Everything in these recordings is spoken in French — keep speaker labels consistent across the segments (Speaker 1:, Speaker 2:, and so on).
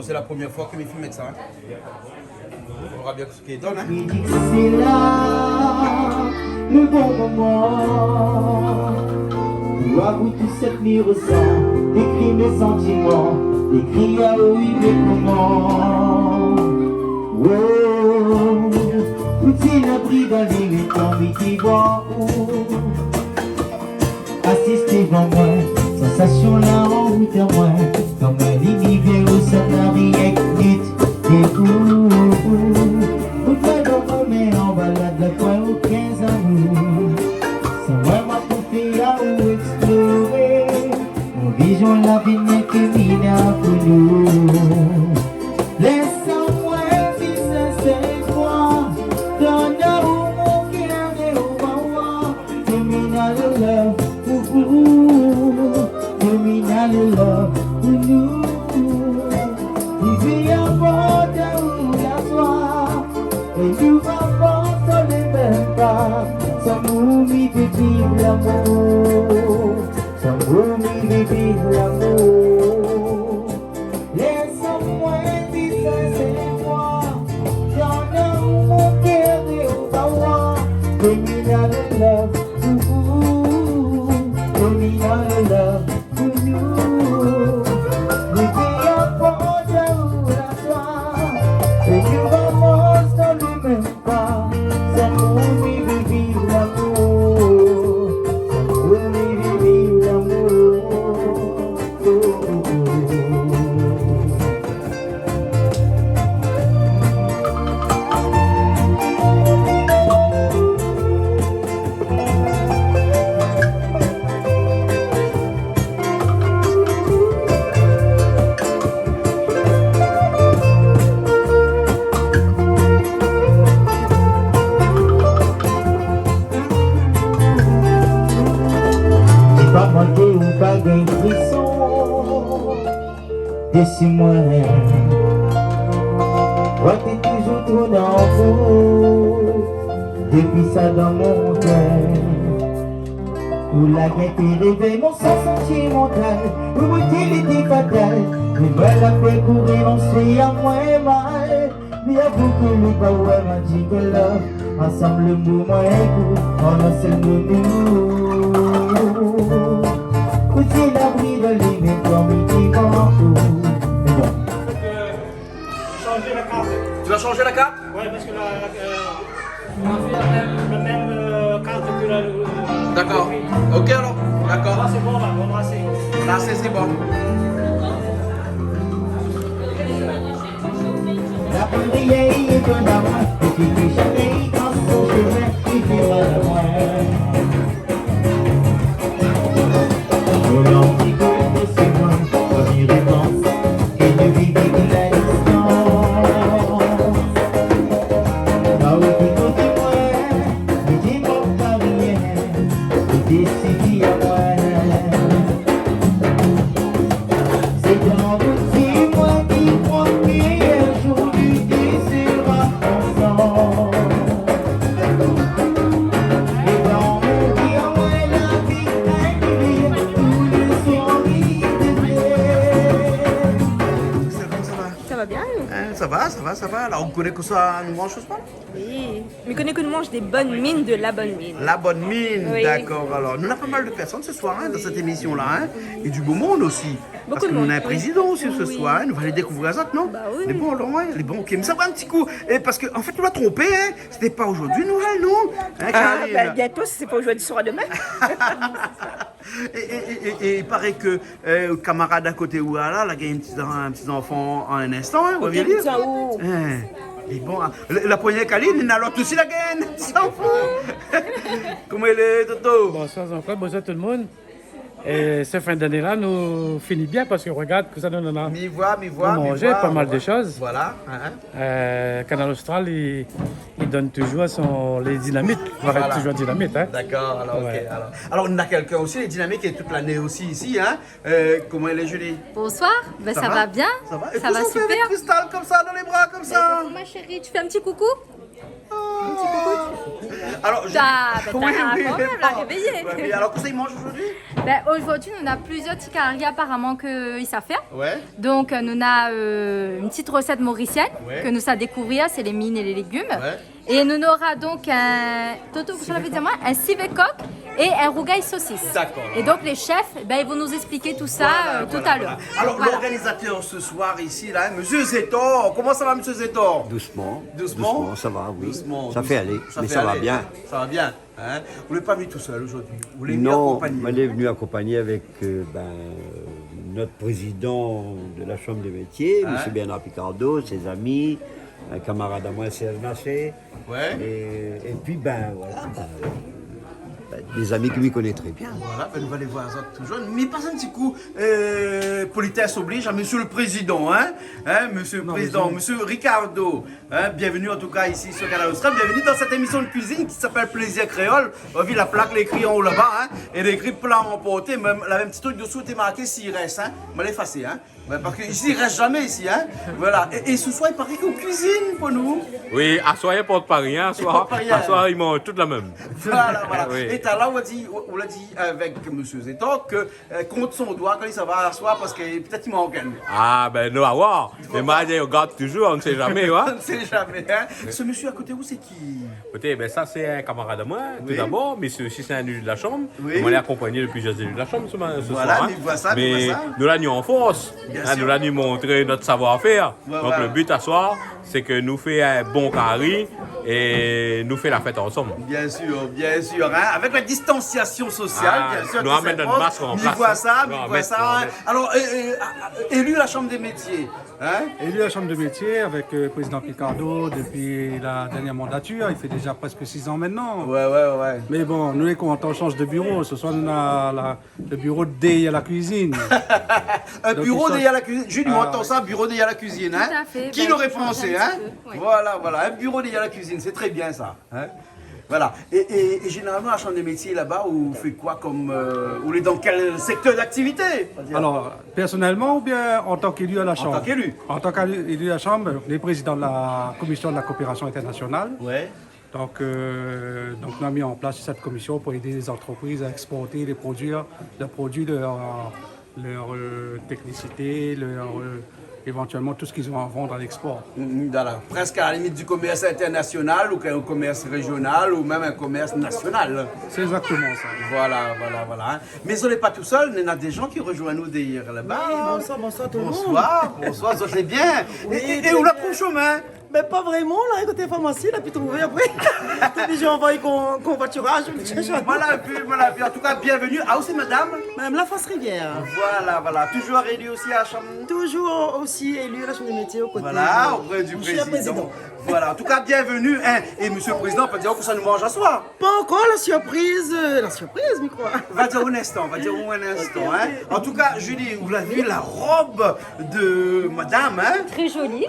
Speaker 1: Bon, c'est la première fois que mes films avec ça. Hein. On verra bien ce qu'il donne. Hein.
Speaker 2: C'est là le bon moment. Où avoue tout ce que ressent, décrit mes sentiments, décrit à où il est comment. Oh, tout abri dans les temps qui voit où. Assistez devant moi, sensation là en route à moi. Comme l'univers où ça n'a rien vite. Et où, vous faites dans mes en balade, la foi aucun amour. C'est vraiment pour faire ou explorer. Mon vision l'avenir que mina pour nous. Laisse-moi si ça c'est toi. Donne-nous mon cœur et au mawa. Terminal love pour vous. Terminal love pour nous. Vivez en bord où la soie. Et nous avançons les mêmes pas. Sans mourir de vivre l'amour. Sans mourir de vivre l'amour. Laisse-moi dire ça c'est moi. Dans mon cœur et au bawa. Terminal love pour vous. Terminal love pour nous. Vivez en bord où la soie. Et nous avançons dans le même pas. Sans mourir de vivre l'amour. Sans mourir de vivre l'amour. J'ai pas manqué ou pas gagné frisson. Laissez-moi toi t'es toujours trop dans vous. Depuis ça dans mon cœur. Où la gaieté réveille mon sens sentimental. Où l'utilité fatale. Mais moi la fait courir, on sait à moins mal. Mais avoue que le power m'a dit que love. Ensemble le mouvement est court. On a seul nous. Petit l'abri de l'hiver comme il dit
Speaker 3: Changer la carte.
Speaker 1: Tu vas changer la carte?
Speaker 3: Ouais, parce que on a fait la même carte que la.
Speaker 1: D'accord. Ok alors. D'accord.
Speaker 3: Là, c'est bon, là, on a assez.
Speaker 1: Là, c'est bon.
Speaker 2: La prière est un amour, et puis que jamais dans son chemin, il fait mal à moi. Volant qui connaît c'est moi, comme il réponse, et de vivre de la distance. Là où il côté moi, il dit mon carrière, il décide à moi. C'est dans le petit moi qui crois qu'un jour l'unité sera ensemble. Et dans mon cœur, moi, la vie arrive, tous les soirs,
Speaker 1: Ça va?
Speaker 4: Ça va bien?
Speaker 1: Hein, ça va. Alors, on connaît que ça, nous mange ce soir?
Speaker 4: Oui. Mais connais que nous mange des bonnes mines de la bonne mine.
Speaker 1: La bonne mine,
Speaker 4: Oui.
Speaker 1: d'accord. Alors, nous avons pas mal de personnes ce soir hein, dans cette émission-là. Hein, et du beau monde aussi. Parce que
Speaker 4: de
Speaker 1: nous
Speaker 4: monde,
Speaker 1: avons un
Speaker 4: oui.
Speaker 1: président aussi ce
Speaker 4: Oui.
Speaker 1: soir. Hein, nous allons aller découvrir ça, non?
Speaker 4: Bah oui.
Speaker 1: Les bons, alors, ouais, les bons, ok. Mais ça va un petit coup. Et parce qu'en fait, tu l'as trompé, hein. C'était pas aujourd'hui, Noël, non? Hein,
Speaker 4: Ah,
Speaker 1: Caroline
Speaker 4: bah, bientôt, si c'est pas aujourd'hui, ce sera demain.
Speaker 1: et il paraît que le camarade à côté où là, il a gagné un petit enfant en un instant, hein, on va bien dire.
Speaker 4: ça, oh.
Speaker 1: Hein. Et bon, la poignée Caline, il a l'autre aussi la gaine, petit enfant. Comment il est, Toto?
Speaker 3: Bonsoir Jean-Claude, bonsoir tout le monde. Et cette fin d'année-là nous finit bien parce que regarde que ça donne
Speaker 1: Mi voix,
Speaker 3: on mangeait pas mal de choses.
Speaker 1: Voilà. Hein.
Speaker 3: Canal Austral, il donne toujours les dynamites. Il
Speaker 1: Voilà.
Speaker 3: arrête toujours dynamite. Hein.
Speaker 1: D'accord, alors
Speaker 3: Ouais.
Speaker 1: ok. Alors on a quelqu'un aussi, les dynamiques, qui est toute l'année aussi ici. Hein. Comment elle est, Julie?
Speaker 5: Bonsoir, ben, ça va bien,
Speaker 1: Ça va? Et
Speaker 5: ça
Speaker 1: tout
Speaker 5: va
Speaker 1: ça, on fait avec
Speaker 5: super.
Speaker 1: Cristal comme ça, dans les bras comme ça.
Speaker 5: Ma chérie, tu fais un petit coucou?
Speaker 1: Alors,
Speaker 5: T'as
Speaker 1: oui, oui,
Speaker 5: quand même la réveillée.
Speaker 1: Ouais, mais alors, qu'est-ce qu'ils mangent aujourd'hui?
Speaker 5: Ben, aujourd'hui, on a plusieurs tikari apparemment qu'ils savent faire.
Speaker 1: Ouais.
Speaker 5: Donc, nous avons une petite recette mauricienne
Speaker 1: Ouais.
Speaker 5: que nous savons découvrir, c'est les mines et les légumes.
Speaker 1: Ouais.
Speaker 5: Et nous aurons donc un, Toto, vous l'avez dit moi, un civet coq et un rougail saucisse.
Speaker 1: D'accord.
Speaker 5: Et donc, les chefs, ben, ils vont nous expliquer tout ça
Speaker 1: Voilà,
Speaker 5: tout
Speaker 1: voilà,
Speaker 5: à l'heure.
Speaker 1: voilà. Alors,
Speaker 5: Voilà.
Speaker 1: l'organisateur ce soir ici, là, Monsieur Zétor, comment ça va, Monsieur Zétor?
Speaker 6: Doucement.
Speaker 1: Doucement.
Speaker 6: ça va, oui.
Speaker 1: Doucement,
Speaker 6: ça
Speaker 1: doucement.
Speaker 6: fait aller, mais
Speaker 1: fait
Speaker 6: ça va
Speaker 1: aller.
Speaker 6: bien.
Speaker 1: Ça va bien. Hein? Vous n'êtes pas venu tout seul aujourd'hui. Vous l'avez mis
Speaker 6: Non,
Speaker 1: accompagné.
Speaker 6: on est venu accompagner avec notre président de la Chambre des métiers,
Speaker 1: Hein?
Speaker 6: M. Bernard Picardo, ses amis, un camarade à moi, Serge Naché.
Speaker 1: Ouais.
Speaker 6: Et puis, des amis qui m'y connaissent très bien.
Speaker 1: Voilà, ben, nous allons aller voir ça toujours. Mais pas un petit coup, politesse oblige à Monsieur le Président, Monsieur le Président, Monsieur Ricardo, bienvenue en tout cas ici sur Canal Austral, bienvenue dans cette émission de cuisine qui s'appelle Plaisir Créole. On a vu la plaque, l'écrit en haut là-bas, et l'écrit plat emporté, même la même petite truc dessous était marqué s'il reste, on va l'effacer, parce que ici il reste jamais ici, voilà. Et ce soir il paraît qu'on cuisine pour nous.
Speaker 7: Oui, à soir, il ne porte pas rien. À soir,
Speaker 1: porte pas rien.
Speaker 7: à soir, ils mangent toute la même.
Speaker 1: Voilà.
Speaker 7: Oui.
Speaker 1: Et t'as là, on l'a dit avec M. Zétor que compte son doigt quand il s'en va à soir parce que peut-être il manque un.
Speaker 7: Ah, ben, nous, à voir. Mais moi, je regarde toujours, on ne sait jamais.
Speaker 1: On
Speaker 7: Ouais.
Speaker 1: ne sait jamais. Ce monsieur à côté, où c'est qui?
Speaker 7: Écoutez, ben, ça, c'est un camarade de moi.
Speaker 1: Oui.
Speaker 7: Tout d'abord, mais si c'est un élu de la Chambre,
Speaker 1: Oui.
Speaker 7: on l'a accompagné de plusieurs élus de la Chambre ce
Speaker 1: Voilà,
Speaker 7: soir.
Speaker 1: mais voit ça,
Speaker 7: mais
Speaker 1: mais voit ça.
Speaker 7: nous l'avons en force.
Speaker 1: Bien sûr.
Speaker 7: Nous l'avons montré notre savoir-faire.
Speaker 1: Ouais,
Speaker 7: Donc,
Speaker 1: ouais.
Speaker 7: le but à soir, c'est que nous faisons un bon carré et nous faisons la fête ensemble.
Speaker 1: Bien sûr, avec la distanciation sociale,
Speaker 7: Ah,
Speaker 1: bien sûr.
Speaker 7: nous
Speaker 1: qui
Speaker 7: ramène notre
Speaker 1: s'impose.
Speaker 7: masque en
Speaker 1: Mais
Speaker 7: place,
Speaker 1: voit
Speaker 7: hein.
Speaker 1: ça,
Speaker 7: Nous
Speaker 1: mais voit
Speaker 7: ramène,
Speaker 1: ça.
Speaker 7: nous ramène.
Speaker 1: Alors, élu à la Chambre des métiers,
Speaker 3: Élu à la Chambre de métier avec le président Picardo depuis la dernière mandature. Il fait déjà presque 6 ans maintenant.
Speaker 1: Ouais.
Speaker 3: Mais bon, nous, quand on change de bureau, ce soir, on a le bureau de D à la cuisine.
Speaker 1: Un
Speaker 3: Donc,
Speaker 1: bureau
Speaker 3: ils sont-
Speaker 1: derrière la cuisine. Julie, on
Speaker 3: Ah,
Speaker 1: entend ça, bureau derrière la cuisine.
Speaker 5: Tout à fait.
Speaker 1: Qui
Speaker 5: Ben,
Speaker 1: l'aurait
Speaker 5: il change
Speaker 1: pensé,
Speaker 5: un petit peu, ouais.
Speaker 1: Voilà, un bureau derrière la cuisine, c'est très bien ça. Voilà. Et généralement, la Chambre des métiers là-bas, vous faites quoi comme. Vous êtes dans quel secteur d'activité?
Speaker 3: Alors, personnellement ou bien en tant qu'élu à la Chambre?
Speaker 1: tant qu'élu.
Speaker 3: En tant qu'élu à la Chambre, les présidents de la Commission de la coopération internationale.
Speaker 1: Ouais.
Speaker 3: Donc, nous avons mis en place cette commission pour aider les entreprises à exporter leurs produits, leur technicité, éventuellement tout ce qu'ils ont à vendre à l'export.
Speaker 1: Voilà. Presque à la limite du commerce international ou un commerce régional ou même un commerce national.
Speaker 3: C'est exactement ça.
Speaker 1: Voilà. Mais on n'est pas tout seul, il y a des gens qui rejoignent nous derrière là-bas.
Speaker 8: Bonsoir tout le monde.
Speaker 1: Bonsoir, ça c'est bien. Et où la prend chemin?
Speaker 8: Mais pas vraiment, là, côté pharmacie, là, puis trouver après. Puis j'ai envoyé convoiturage,
Speaker 1: Voilà, puis en tout cas, bienvenue. Ah, où c'est madame?
Speaker 8: Même la face rivière.
Speaker 1: Voilà. Toujours élu aussi à la Chambre.
Speaker 8: Toujours aussi élu à la Chambre des métiers aux côtés
Speaker 1: Voilà, auprès du
Speaker 8: Monsieur le
Speaker 1: président. Voilà, en tout cas, bienvenue. Et monsieur le président, on peut dire que ça nous mange à soir.
Speaker 8: Pas encore la surprise, je crois.
Speaker 1: Va dire un instant. En tout cas, Julie, vous l'avez vu, la robe de madame,
Speaker 5: Très joli.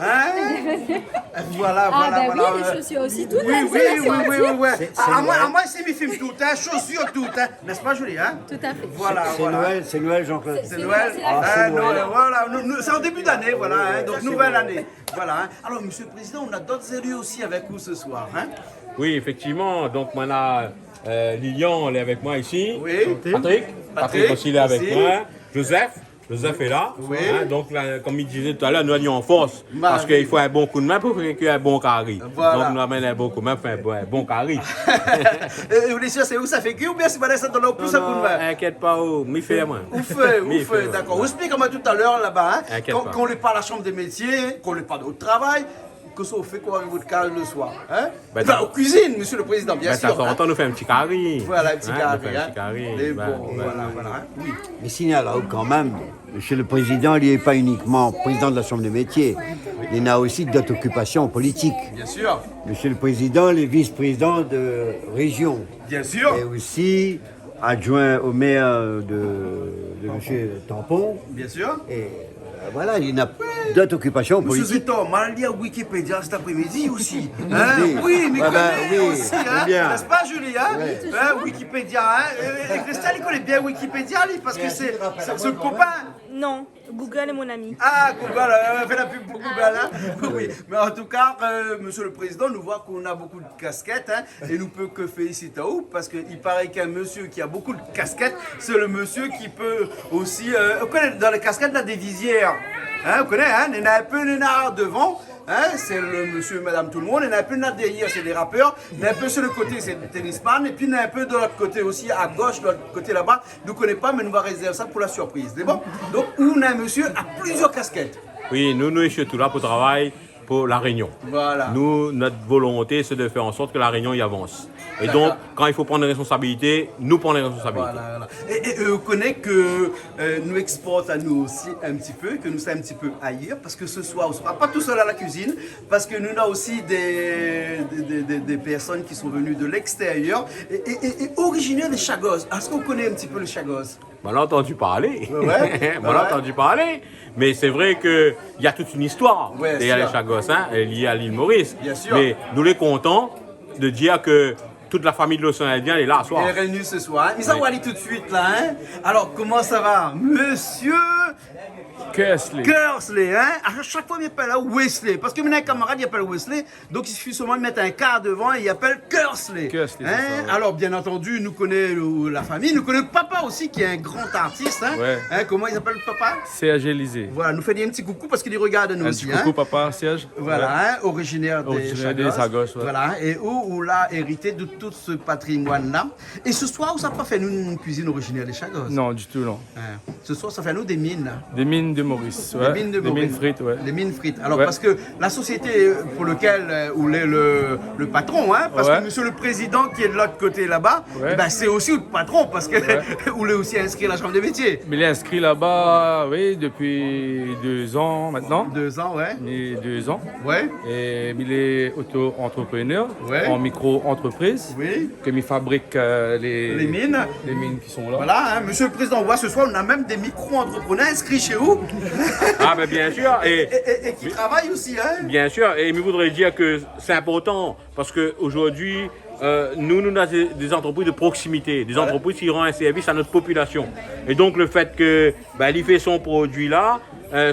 Speaker 1: Voilà.
Speaker 5: Oui, les chaussures aussi, toutes.
Speaker 1: Oui.
Speaker 6: C'est
Speaker 1: À
Speaker 6: Noël.
Speaker 1: moi, c'est mes films toutes, chaussures toutes, n'est-ce pas, Julie,
Speaker 5: Tout à fait.
Speaker 1: Voilà.
Speaker 6: C'est Noël, Jean-Claude.
Speaker 1: C'est Noël.
Speaker 6: c'est
Speaker 1: Noël.
Speaker 6: Noël.
Speaker 1: Voilà. C'est en début d'année, voilà. Donc, nouvelle année. Voilà. Alors, monsieur le président, on a d'autres élus aussi avec vous ce soir.
Speaker 7: Oui, effectivement. Donc, maintenant, Lilian, elle est avec moi ici.
Speaker 1: Oui.
Speaker 7: Patrick aussi, il est avec
Speaker 1: aussi.
Speaker 7: moi. Joseph est là.
Speaker 1: Oui.
Speaker 7: Donc, là, comme il disait tout à l'heure, nous allions en force. Parce qu'il faut un bon coup de main pour qu'il y ait un bon carré.
Speaker 1: Voilà.
Speaker 7: Donc, nous amènons un bon coup de main pour un bon carré.
Speaker 1: Vous les sûr, c'est où ça fait cuire ou bien c'est pas ça donne plus un coup de main?
Speaker 7: Inquiète pas, m'y fait moi.
Speaker 1: Vous faites, d'accord. Vous expliquez comme tout à l'heure là-bas,
Speaker 7: Inquiète pas.
Speaker 1: qu'on n'est pas à la chambre des métiers, qu'on n'est pas au travail, que ça vous fait quoi avec votre calme le soir,
Speaker 7: Ben,
Speaker 1: Enfin, aux cuisines, monsieur le président, bien
Speaker 7: Ben, ça
Speaker 1: sûr.
Speaker 7: fait longtemps nous fait un petit carré.
Speaker 1: Voilà, un petit carré.
Speaker 7: Nous fait un petit carré.
Speaker 1: Et
Speaker 7: Ben,
Speaker 1: bon,
Speaker 7: ben,
Speaker 1: voilà. Oui.
Speaker 6: Mais signale quand même, Monsieur le Président, il n'est pas uniquement président de la Chambre des métiers. Il y en a aussi d'autres occupations politiques.
Speaker 1: Bien sûr.
Speaker 6: Monsieur le Président, il est vice-président de région.
Speaker 1: Bien sûr.
Speaker 6: Et aussi adjoint au maire de Monsieur Tampon.
Speaker 1: Bien sûr.
Speaker 6: Et voilà, il y en a d'autres occupations
Speaker 1: Monsieur
Speaker 6: politiques.
Speaker 1: Zétor, mal lire Wikipédia cet après-midi aussi.
Speaker 6: Oui.
Speaker 1: Oui, mais
Speaker 6: Ouais, ben,
Speaker 1: connaît
Speaker 6: oui,
Speaker 1: aussi,
Speaker 6: très bien.
Speaker 1: n'est-ce pas, Julie Wikipédia, Et Christian, il connaît bien Wikipédia, lui, parce que c'est le copain.
Speaker 4: Non, Google est mon ami.
Speaker 1: Ah, Google, on fait la pub pour Google, hein? Oui, mais en tout cas, Monsieur le Président, nous voit qu'on a beaucoup de casquettes, hein, et nous peut que féliciter à vous, parce qu'il paraît qu'un monsieur qui a beaucoup de casquettes, c'est le monsieur qui peut aussi... vous connaissez dans les casquettes, là, des visières, hein, vous connaissez, hein? Il y en a un peu, il y en a devant. Hein, c'est le monsieur, madame, tout le monde. Il y en a un peu derrière, c'est des rappeurs. Il y en a un peu sur le côté, c'est des tennisman. Et puis il y en a un peu de l'autre côté aussi, à gauche, de l'autre côté là-bas. Nous ne connaissons pas, mais nous va réserver ça pour la surprise. C'est bon? Donc, on a un monsieur à plusieurs casquettes.
Speaker 7: Oui, nous sommes surtout là pour travailler pour la Réunion.
Speaker 1: Voilà.
Speaker 7: Nous, notre volonté, c'est de faire en sorte que la Réunion y avance. Et donc, quand il faut prendre des responsabilités, nous prenons les responsabilités.
Speaker 1: Voilà, voilà. Et on connaît que nous exportons à nous aussi un petit peu, que nous sommes un petit peu ailleurs, parce que ce soir, on ne sera pas tout seul à la cuisine, parce que nous avons aussi des personnes qui sont venues de l'extérieur et originaires des Chagos. Est-ce qu'on connaît un petit peu le Chagos?
Speaker 7: On a entendu parler.
Speaker 1: Ouais.
Speaker 7: On a entendu parler. Mais c'est vrai qu'il y a toute une histoire
Speaker 1: Ouais,
Speaker 7: derrière
Speaker 1: sûr.
Speaker 7: les Chagos, hein, liée à l'île Maurice.
Speaker 1: Bien sûr.
Speaker 7: Mais nous les contents de dire que toute la famille de l'océan Indien est là ce soir.
Speaker 1: Il est réunis ce soir. Mais ça, on va aller tout de suite là. Hein? Alors, comment ça va? Monsieur Kersley, hein? À chaque fois, il appelle là Wesley. Parce que maintenant, un camarade, il appelle Wesley. Donc, il suffit seulement de mettre un quart devant et il appelle Kersley.
Speaker 3: Kersley,
Speaker 1: Hein?
Speaker 3: c'est ça, ouais.
Speaker 1: Alors, bien entendu, nous connaissons la famille. Nous connaissons papa aussi, qui est un grand artiste. Hein?
Speaker 3: Ouais.
Speaker 1: Hein, comment il s'appelle papa?
Speaker 3: Serge Élysée.
Speaker 1: Voilà, nous fait un petit coucou parce qu'il regarde nous
Speaker 3: Un
Speaker 1: aussi.
Speaker 3: petit coucou,
Speaker 1: Hein?
Speaker 3: papa, Serge.
Speaker 1: Voilà,
Speaker 3: Ouais.
Speaker 1: hein, originaire des
Speaker 3: Chagos, ouais.
Speaker 1: Voilà, et où l'a hérité de tout ce patrimoine-là. Et ce soir, ça n'a pas fait nous une cuisine originaire des Chagos?
Speaker 3: Non, du tout, non.
Speaker 1: Hein. Ce soir, ça fait nous des mines. Là.
Speaker 3: Des mines de Maurice, ouais.
Speaker 1: Des mines de
Speaker 3: Des
Speaker 1: Maurice.
Speaker 3: mines frites, ouais.
Speaker 1: Des mines frites. Alors,
Speaker 3: Ouais.
Speaker 1: parce que la société pour laquelle où est le patron, hein, parce
Speaker 3: Ouais.
Speaker 1: que monsieur le président qui est de l'autre côté là-bas,
Speaker 3: Ouais.
Speaker 1: eh ben, c'est aussi le patron, parce que où est aussi inscrit à la chambre des métiers.
Speaker 3: Mais il est inscrit là-bas, oui, depuis 2 ans maintenant.
Speaker 1: 2 ans, ouais.
Speaker 3: Et 2 ans.
Speaker 1: Ouais,
Speaker 3: Et il est auto-entrepreneur
Speaker 1: Ouais.
Speaker 3: en micro-entreprise.
Speaker 1: oui.
Speaker 3: Comme il fabrique
Speaker 1: Les mines.
Speaker 3: les mines qui sont là.
Speaker 1: Voilà, hein, monsieur le président, on voit ce soir, on a même des micro-entrepreneurs inscrits chez vous.
Speaker 7: Ah, ben bien sûr.
Speaker 1: Et qui travaillent aussi, hein.
Speaker 7: Bien sûr, et il me voudrait dire que c'est important parce qu'aujourd'hui, nous avons des entreprises de proximité, des entreprises qui rendent un service à notre population. Et donc le fait que il fait son produit là,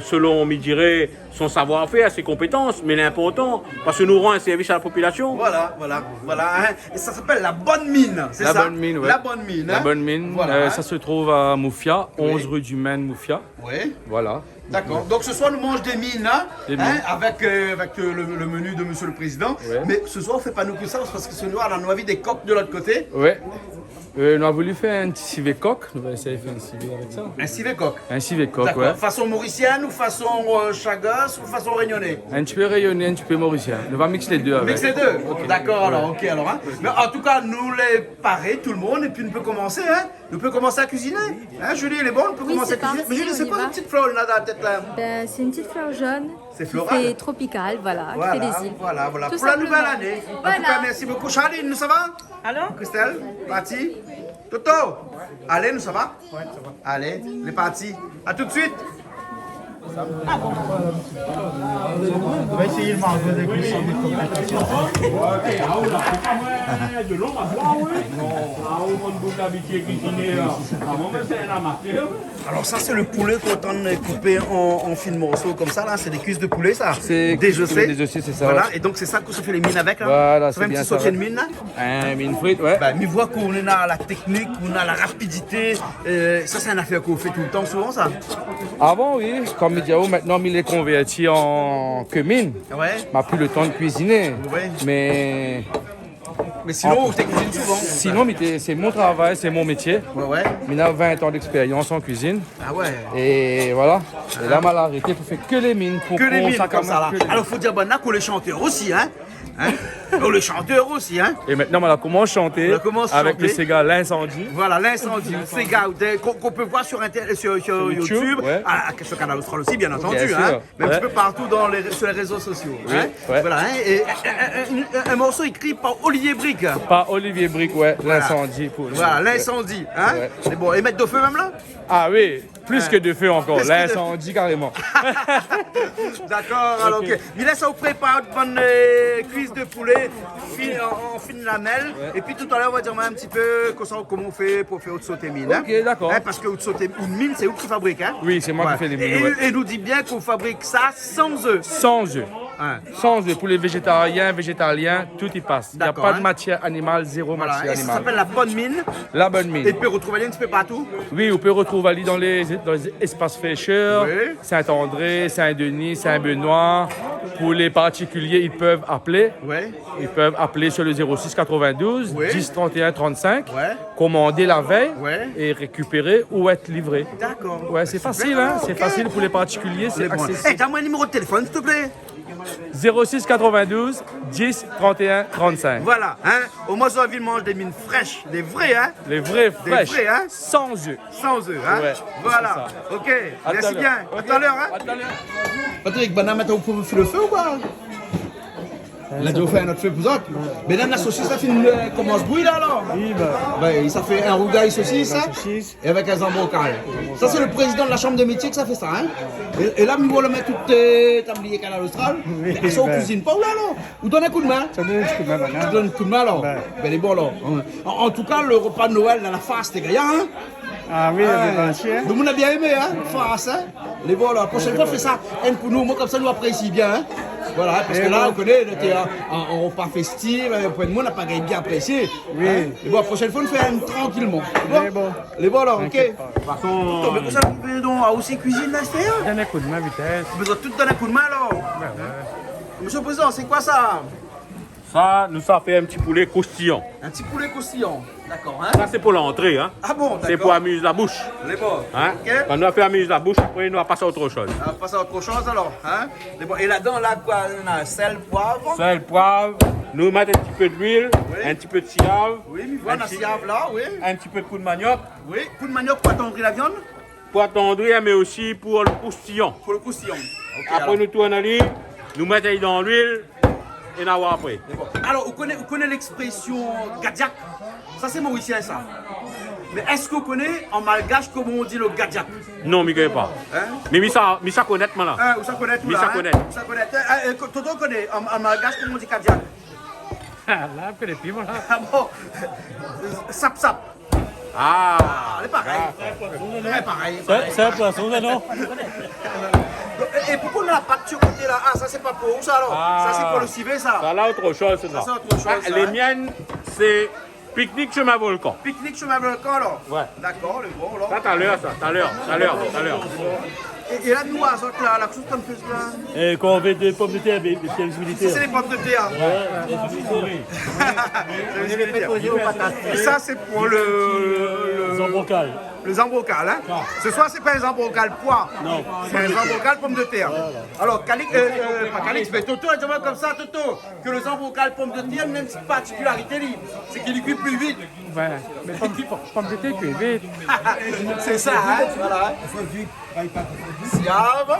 Speaker 7: selon, je dirais, son savoir-faire, ses compétences, mais l'important, parce que nous rend un service à la population.
Speaker 1: Voilà. Hein. Et ça s'appelle la bonne mine, c'est
Speaker 3: La
Speaker 1: ça?
Speaker 3: bonne mine, ouais.
Speaker 1: La bonne mine.
Speaker 3: La
Speaker 1: hein.
Speaker 3: bonne mine,
Speaker 1: Voilà. Hein.
Speaker 3: ça se trouve à Moufia, 11
Speaker 1: Oui.
Speaker 3: rue du Maine, Moufia.
Speaker 1: Oui.
Speaker 3: Voilà.
Speaker 1: D'accord. Donc ce soir, nous mangeons des mines, hein,
Speaker 3: Des
Speaker 1: hein,
Speaker 3: mines.
Speaker 1: avec le menu de monsieur le président.
Speaker 3: Ouais.
Speaker 1: Mais ce soir, on ne fait pas nous que ça, parce que ce noir, on a envie des coques de l'autre côté.
Speaker 3: Ouais. On a voulu faire un petit civet coq. On va essayer de faire un civet avec ça.
Speaker 1: Un civet coq.
Speaker 3: Un civet coq,
Speaker 1: D'accord.
Speaker 3: ouais.
Speaker 1: Façon mauricienne ou façon Chagos ou façon réunionnais?
Speaker 3: Un petit peu rayonné, un petit peu mauricien. On va mixer les deux avec.
Speaker 1: Mix les deux. D'accord, alors, ok, alors. Hein. Mais en tout cas, nous les parer, tout le monde, et puis nous peut commencer, hein. Nous peut commencer à cuisiner. Hein, Julie, elle est bonne, on peut
Speaker 5: Oui,
Speaker 1: commencer à
Speaker 5: c'est
Speaker 1: cuisiner.
Speaker 5: parti,
Speaker 1: Mais Julie, c'est
Speaker 5: on y
Speaker 1: quoi
Speaker 5: va.
Speaker 1: une petite fleur là dans la tête là?
Speaker 5: Ben, c'est une petite fleur jaune.
Speaker 1: C'est
Speaker 5: qui
Speaker 1: floral.
Speaker 5: fait tropicale, voilà, qui fait
Speaker 1: Voilà,
Speaker 5: des îles.
Speaker 1: voilà.
Speaker 5: Tout
Speaker 1: Pour la
Speaker 5: simplement.
Speaker 1: nouvelle année. En
Speaker 5: Voilà.
Speaker 1: tout cas, merci beaucoup. Charline, nous ça va?
Speaker 8: Alors?
Speaker 1: Christelle, parti. Toto, allez, nous ça va? Ouais, ça va. Allez, les partis. À tout de suite.
Speaker 2: On va essayer de manger des cuissons de
Speaker 1: Alors ça, c'est le poulet qu'on est en train de couper en fines morceaux comme ça, là. C'est des cuisses de poulet, ça.
Speaker 3: C'est
Speaker 1: déjossé.
Speaker 3: déjossé, c'est ça,
Speaker 1: Voilà,
Speaker 3: ouais.
Speaker 1: et donc c'est ça qu'on se fait les mines avec, là.
Speaker 3: Voilà,
Speaker 1: ça fait un
Speaker 3: c'est bien
Speaker 1: petit
Speaker 3: ça,
Speaker 1: sauté
Speaker 3: ouais.
Speaker 1: de mine, là.
Speaker 3: Un mine frite, ouais.
Speaker 1: Bah, mais voit qu'on est dans la technique, on a la rapidité. Ça, c'est une affaire qu'on fait tout le temps, souvent, ça.
Speaker 3: Avant, oui, comme Mediao, maintenant, il est converti en que mine.
Speaker 1: Ouais.
Speaker 3: On n'a plus le temps de cuisiner.
Speaker 1: Ouais.
Speaker 3: Mais
Speaker 1: Mais sinon, on cuisine souvent.
Speaker 3: sinon, c'est mon travail, c'est mon métier.
Speaker 1: Ouais, ouais.
Speaker 3: Il a 20 ans d'expérience en cuisine.
Speaker 1: Ah ouais.
Speaker 3: Et voilà. Et là, mal arrêté pour faire que les mines. Pour
Speaker 1: Que les
Speaker 3: qu'on
Speaker 1: mines
Speaker 3: s'accorde
Speaker 1: comme ça, là.
Speaker 3: que les mines.
Speaker 1: Alors, faut dire, bah, qu'on les chanteurs aussi, hein. Oh, les chanteurs aussi, hein.
Speaker 3: Et maintenant, on a commencé à chanter
Speaker 1: On commence à
Speaker 3: avec
Speaker 1: chanter.
Speaker 3: le Sega L'Incendie.
Speaker 1: Voilà, l'incendie, c'est gars qu'on peut voir sur YouTube,
Speaker 3: ouais.
Speaker 1: sur Canal Austral aussi, bien entendu,
Speaker 3: Bien sûr,
Speaker 1: hein, mais un
Speaker 3: ouais.
Speaker 1: petit peu partout sur les réseaux sociaux.
Speaker 3: Oui,
Speaker 1: Hein.
Speaker 3: ouais.
Speaker 1: Voilà, hein, et un morceau écrit par Olivier Brick.
Speaker 3: Par Olivier Brick, ouais. L'Incendie. Pour
Speaker 1: Voilà, l'incendie. Hein.
Speaker 3: Ouais.
Speaker 1: C'est bon, et mettre de feu même là?
Speaker 3: Ah oui, plus que de feu encore.
Speaker 1: Plus que de
Speaker 3: L'Incendie carrément.
Speaker 1: D'accord, alors ok.
Speaker 3: Ok.
Speaker 1: Mais là, ça vous prépare une bonne cuisses de poulet en fine lamelle. Et puis tout à l'heure, on va dire un petit peu comment on fait pour faire sauté mine.
Speaker 9: Ok, d'accord.
Speaker 1: Parce que sauté mine, c'est vous qui fabrique. Hein?
Speaker 9: Oui, c'est moi qui fais les mines. Ouais.
Speaker 1: Et nous dit bien qu'on fabrique ça sans œufs.
Speaker 9: Sans œufs.
Speaker 1: Hein.
Speaker 9: Sans œufs. Pour les végétariens, tout y passe. Il n'y a
Speaker 1: D'accord,
Speaker 9: pas
Speaker 1: hein.
Speaker 9: de matière animale, zéro
Speaker 1: Voilà.
Speaker 9: matière
Speaker 1: Et ça
Speaker 9: animale.
Speaker 1: s'appelle la bonne mine.
Speaker 9: La bonne mine.
Speaker 1: Et puis retrouver un petit peu partout.
Speaker 9: Oui, on peut retrouver Ali dans les espaces fraîcheurs,
Speaker 1: Oui.
Speaker 9: Saint-André, Saint-Denis, Saint-Benoît. Pour les particuliers, ils peuvent appeler.
Speaker 1: Ouais.
Speaker 9: Ils peuvent appeler sur le 06 92
Speaker 1: Oui.
Speaker 9: 10 31 35,
Speaker 1: Ouais.
Speaker 9: commander la veille
Speaker 1: Ouais.
Speaker 9: et récupérer ou être livré.
Speaker 1: D'accord.
Speaker 9: Ouais, c'est facile, hein? C'est facile pour les particuliers, c'est
Speaker 1: Bon.
Speaker 9: accessible.
Speaker 1: Donne-moi un numéro de téléphone, s'il te plaît.
Speaker 9: 06 92 10 31 35.
Speaker 1: Voilà, hein. Au Mozoville mange des mines fraîches, des vraies, hein.
Speaker 9: Les vrais fraîches,
Speaker 1: vrais, hein.
Speaker 9: sans œufs.
Speaker 1: Sans œufs, hein.
Speaker 9: Ouais,
Speaker 1: Voilà.
Speaker 9: c'est
Speaker 1: Ok.
Speaker 9: À
Speaker 1: Merci
Speaker 9: tout à
Speaker 1: bien.
Speaker 9: l'heure.
Speaker 1: À tout à l'heure, hein.
Speaker 9: À tout à l'heure.
Speaker 1: Patrick, maintenant, vous pouvez faire le feu ou pas? Là, tu vas faire notre feu pour autres. Maintenant, la saucisse, ça fait comment se brouille là alors?
Speaker 8: Oui,
Speaker 1: Ça fait un rougail saucisse, hein, et avec un zambocal. Ça, c'est le président de la chambre de métier que ça fait ça. Hein. Et là, nous allons mettre tout tablier canal austral. Mais ça, on cuisine pas ou là alors? Vous donnez un coup de main?
Speaker 3: Ça donne un coup de main maintenant.
Speaker 1: Tu donnes un coup de main alors? Ben, il est bon alors. En tout cas, le repas de Noël dans la face, c'était gagnant. Hein.
Speaker 3: Ah oui, bien sûr.
Speaker 1: Tout le monde a bien aimé, hein? Face, hein? Les bons, alors, la prochaine fois, fais ça. Un pour nous, moi, comme ça, nous apprécions bien, hein? Voilà, parce que là, on connaît, on était en repas festif, après nous, on n'a pas bien apprécié.
Speaker 3: Oui.
Speaker 1: Hein? Et bon, la prochaine fois, on fait un tranquillement. Bon? Les bons, alors, ok? Par contre, mais pour ça, vous pouvez donc aussi cuisine là, c'est
Speaker 3: Donne un coup de main, vitesse.
Speaker 1: vous besoin de tout donner un coup de main, alors? Monsieur le Président, c'est quoi ça?
Speaker 7: Ça, nous ça fait un petit poulet croustillant.
Speaker 1: Un petit poulet croustillant. D'accord, hein?
Speaker 7: Ça, c'est pour l'entrée. Hein.
Speaker 1: Ah bon, d'accord.
Speaker 7: C'est pour amuser la bouche.
Speaker 1: Les bons.
Speaker 7: Hein.
Speaker 1: Ok.
Speaker 7: Quand nous avons fait amuser la bouche, après, nous allons passer à autre chose.
Speaker 1: On va passer à autre chose alors. Hein? Et là-dedans, là, quoi? On a sel, poivre.
Speaker 7: Sel, poivre, nous mettons un petit peu d'huile,
Speaker 1: Oui.
Speaker 7: un petit peu de siave,
Speaker 1: Oui, mais voilà, la siave là, oui.
Speaker 7: un petit peu de coup de manioc,
Speaker 1: Oui, coup de manioc pour attendrir la viande,
Speaker 7: pour attendrir, mais aussi pour le croustillant.
Speaker 1: pour le croustillant. Ok,
Speaker 7: Après,
Speaker 1: alors.
Speaker 7: nous tournons en ligne, nous mettons dans l'huile et nous avons après.
Speaker 1: Alors, vous connaissez l'expression gadiac? Ça, c'est mauricien, ça. Mais est-ce que vous connaissez en malgache comment on dit le gadiac?
Speaker 7: Non, je ne connais pas.
Speaker 1: Hein?
Speaker 7: Mais ça connaît maintenant.
Speaker 1: Hein, vous ça connaît tout
Speaker 7: Mais
Speaker 1: là,
Speaker 7: ça
Speaker 1: hein?
Speaker 7: connaît.
Speaker 1: Ça connaît. Toto connaît en malgache comment on dit gadiac?
Speaker 3: Là, je connais plus, moi.
Speaker 1: Ah bon? Sap.
Speaker 7: Ah,
Speaker 1: Ah, c'est pareil. Ouais, pareil.
Speaker 8: C'est un poisson, ça, non?
Speaker 1: Et pourquoi on a la pâte sur côté là? Ah, ça c'est pas pour où ça alors?
Speaker 7: Ah.
Speaker 1: Ça c'est pour le civet ça?
Speaker 7: ça là autre chose. Ça,
Speaker 1: c'est autre chose, ça,
Speaker 7: les
Speaker 1: hein.
Speaker 7: miennes, c'est pique-nique chemin volcan.
Speaker 1: Pique-nique chemin volcan alors?
Speaker 7: Ouais.
Speaker 1: D'accord, le bon alors.
Speaker 7: Ça, tout à l'heure, ça, tout à l'heure.
Speaker 1: Et là, nous, à Zot, là, la chose qu'on fait là?
Speaker 8: Et quand on fait des pommes de terre, des pièces
Speaker 1: Ça,
Speaker 8: militaires.
Speaker 1: c'est les pommes de terre. Et ça, c'est pour le
Speaker 8: Zambocal.
Speaker 1: le zambocal. Hein? Ce soir, c'est pas un zambocal pois.
Speaker 8: Non.
Speaker 1: C'est un zambocal pomme de terre. Alors, Calix, pas Calix, mais Toto, il comme ça, Toto, que le zambocal pomme de terre, même une particularité, c'est qu'il cuit plus vite.
Speaker 3: Ouais. Mais pommes de terre cuit vite.
Speaker 1: C'est ça, hein? Voilà. Siave.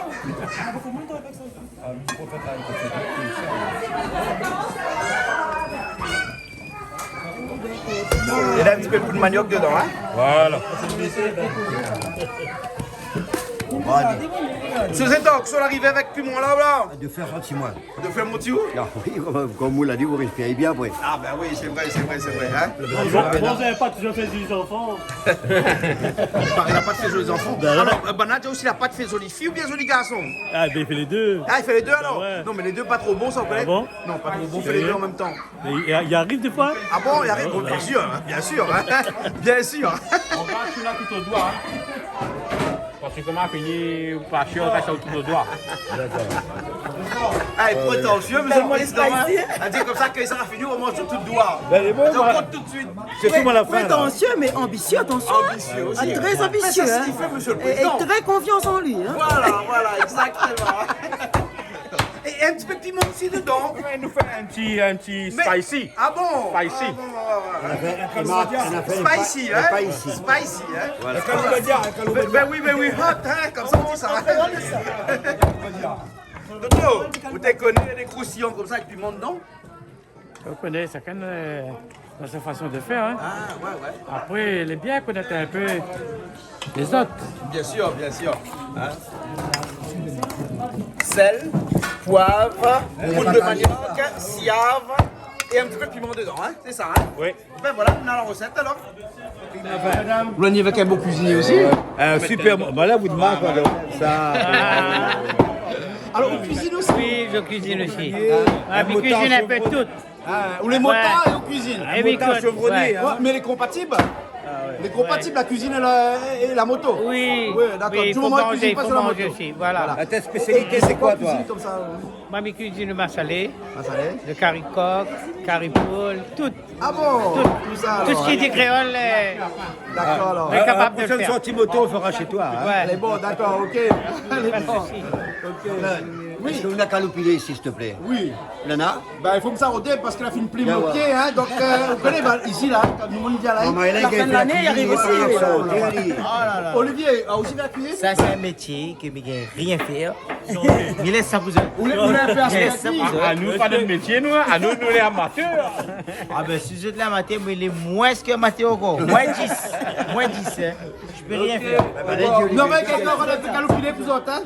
Speaker 1: Et là, un petit peu de coup de manioc dedans, hein?
Speaker 7: Voilà.
Speaker 1: C'est donc, sur l'arrivée avec piment là,
Speaker 6: De faire gentil, moi.
Speaker 1: de faire mon tuyau?
Speaker 6: Ah oui, comme vous l'a dit, vous respirez bien après.
Speaker 1: Ah ben oui, c'est vrai, hein?
Speaker 8: Bon, vous n'avez pas toujours fait des enfants.
Speaker 1: Il n'a pas de fait jolis enfants. Alors, Banat a aussi la pâte fait jolie fille ou bien jolie garçon?
Speaker 8: Ah, ben il fait les deux.
Speaker 1: Ah, il fait les deux alors?
Speaker 8: ouais.
Speaker 1: Non, mais les deux pas trop bons, ça, on connaît?
Speaker 8: bon
Speaker 1: Non, pas trop bons, on fait les deux en même temps.
Speaker 8: Mais il arrive des fois.
Speaker 1: Ah bon, il arrive? Bon, bien sûr, hein, bien sûr, hein? Bien sûr.
Speaker 7: On va celui-là tout au doigt. Hein. Parce que comment finir par chier, on reste tout au doigt.
Speaker 1: Ah, il est prétentieux, monsieur le président. On dit comme ça que ça va finir, on mange sur tout le doigt.
Speaker 8: Ben, il est bon,
Speaker 1: On
Speaker 8: moi.
Speaker 1: compte tout de suite.
Speaker 8: C'est tout à la fin. là.
Speaker 10: Prétentieux, mais ambitieux, attention.
Speaker 1: Ambitieux aussi.
Speaker 10: Ah, très
Speaker 1: Mais
Speaker 10: ambitieux.
Speaker 1: c'est ce
Speaker 10: Hein.
Speaker 1: qu'il fait, monsieur le
Speaker 10: Et
Speaker 1: président.
Speaker 10: très confiance en lui. Hein.
Speaker 1: Voilà, exactement. Et un petit peu de piment aussi dedans.
Speaker 7: Il nous fait un petit
Speaker 1: Mais-
Speaker 7: spicy.
Speaker 1: Ah bon?
Speaker 7: Spicy.
Speaker 1: Ah bon, Spicy, hein?
Speaker 6: Pas ici.
Speaker 1: Spicy, hein? Ben oui, hot, hein? Comme ça, on dit ça. Toto, vous te connaissez des croustillons comme ça avec piment dedans?
Speaker 3: On connaît chacun dans sa façon de faire. Hein.
Speaker 1: Ah, ouais.
Speaker 3: Après, il est bien connaître un peu les autres.
Speaker 1: Bien sûr. Hein? Sel, poivre, poudre de manioc, siave et un petit peu de piment dedans, hein? C'est ça, hein?
Speaker 7: Oui.
Speaker 1: Ben voilà, on a la recette alors. Vous l'avez avec un beau cuisinier aussi?
Speaker 6: Super, voilà, vous demandez quoi. Ça.
Speaker 1: Alors, on cuisine aussi?
Speaker 2: Oui, je cuisine aussi. Je cuisine un peu tout.
Speaker 1: Ou les motards et on cuisine?
Speaker 2: Et oui, chevronnier.
Speaker 1: Ouais, mais les compatibles? Les compatibles, la cuisine et la moto?
Speaker 2: Oui,
Speaker 1: Oui, d'accord.
Speaker 2: oui,
Speaker 1: Du moment où
Speaker 2: il
Speaker 1: pas
Speaker 2: faut
Speaker 1: sur la
Speaker 2: manger
Speaker 1: moto.
Speaker 2: aussi, voilà.
Speaker 6: Ta spécialité, c'est quoi, toi?
Speaker 1: Cuisine comme ça.
Speaker 2: Moi, je cuisine le massalé,
Speaker 1: Massalé.
Speaker 2: le caricoque, caripoule, tout.
Speaker 1: Ah bon? Tout ça.
Speaker 2: Tout ce qui est des créoles,
Speaker 1: D'accord alors.
Speaker 2: on est capable de le
Speaker 6: prochaine
Speaker 2: faire.
Speaker 6: sortie moto, on fera chez toi. Hein?
Speaker 1: Elle est
Speaker 2: Ouais.
Speaker 1: bonne, d'accord, ok. Elle est
Speaker 2: Pas de
Speaker 1: bonne.
Speaker 2: souci.
Speaker 6: Oui. Est-ce qu'on a qu'à l'oupiler ici, s'il te plaît?
Speaker 1: Oui.
Speaker 6: Il y en a?
Speaker 1: Ben, il faut que ça redéme parce qu'il a fait une pluie
Speaker 6: Bien,
Speaker 1: moquée,
Speaker 6: ouais.
Speaker 1: hein. Donc, vous connaissez, ben, ici, là, quand nous, on vient là,
Speaker 6: Maman, il a
Speaker 1: la fin de l'année, il arrive aussi. Olivier, a aussi bien cuire?
Speaker 8: Ça, c'est un métier que je ne rien faire. Mais laisse ça vous
Speaker 1: Vous voulez faire ça?
Speaker 7: À nous, pas de métier, nous. À nous, nous les amateurs.
Speaker 8: Ah ben, si je te la matin, mais il est moins que matin encore. Moins 10. Moins 10, hein. Je peux rien faire.
Speaker 1: Non, mais quelqu'un va être calopilé plus autres, hein.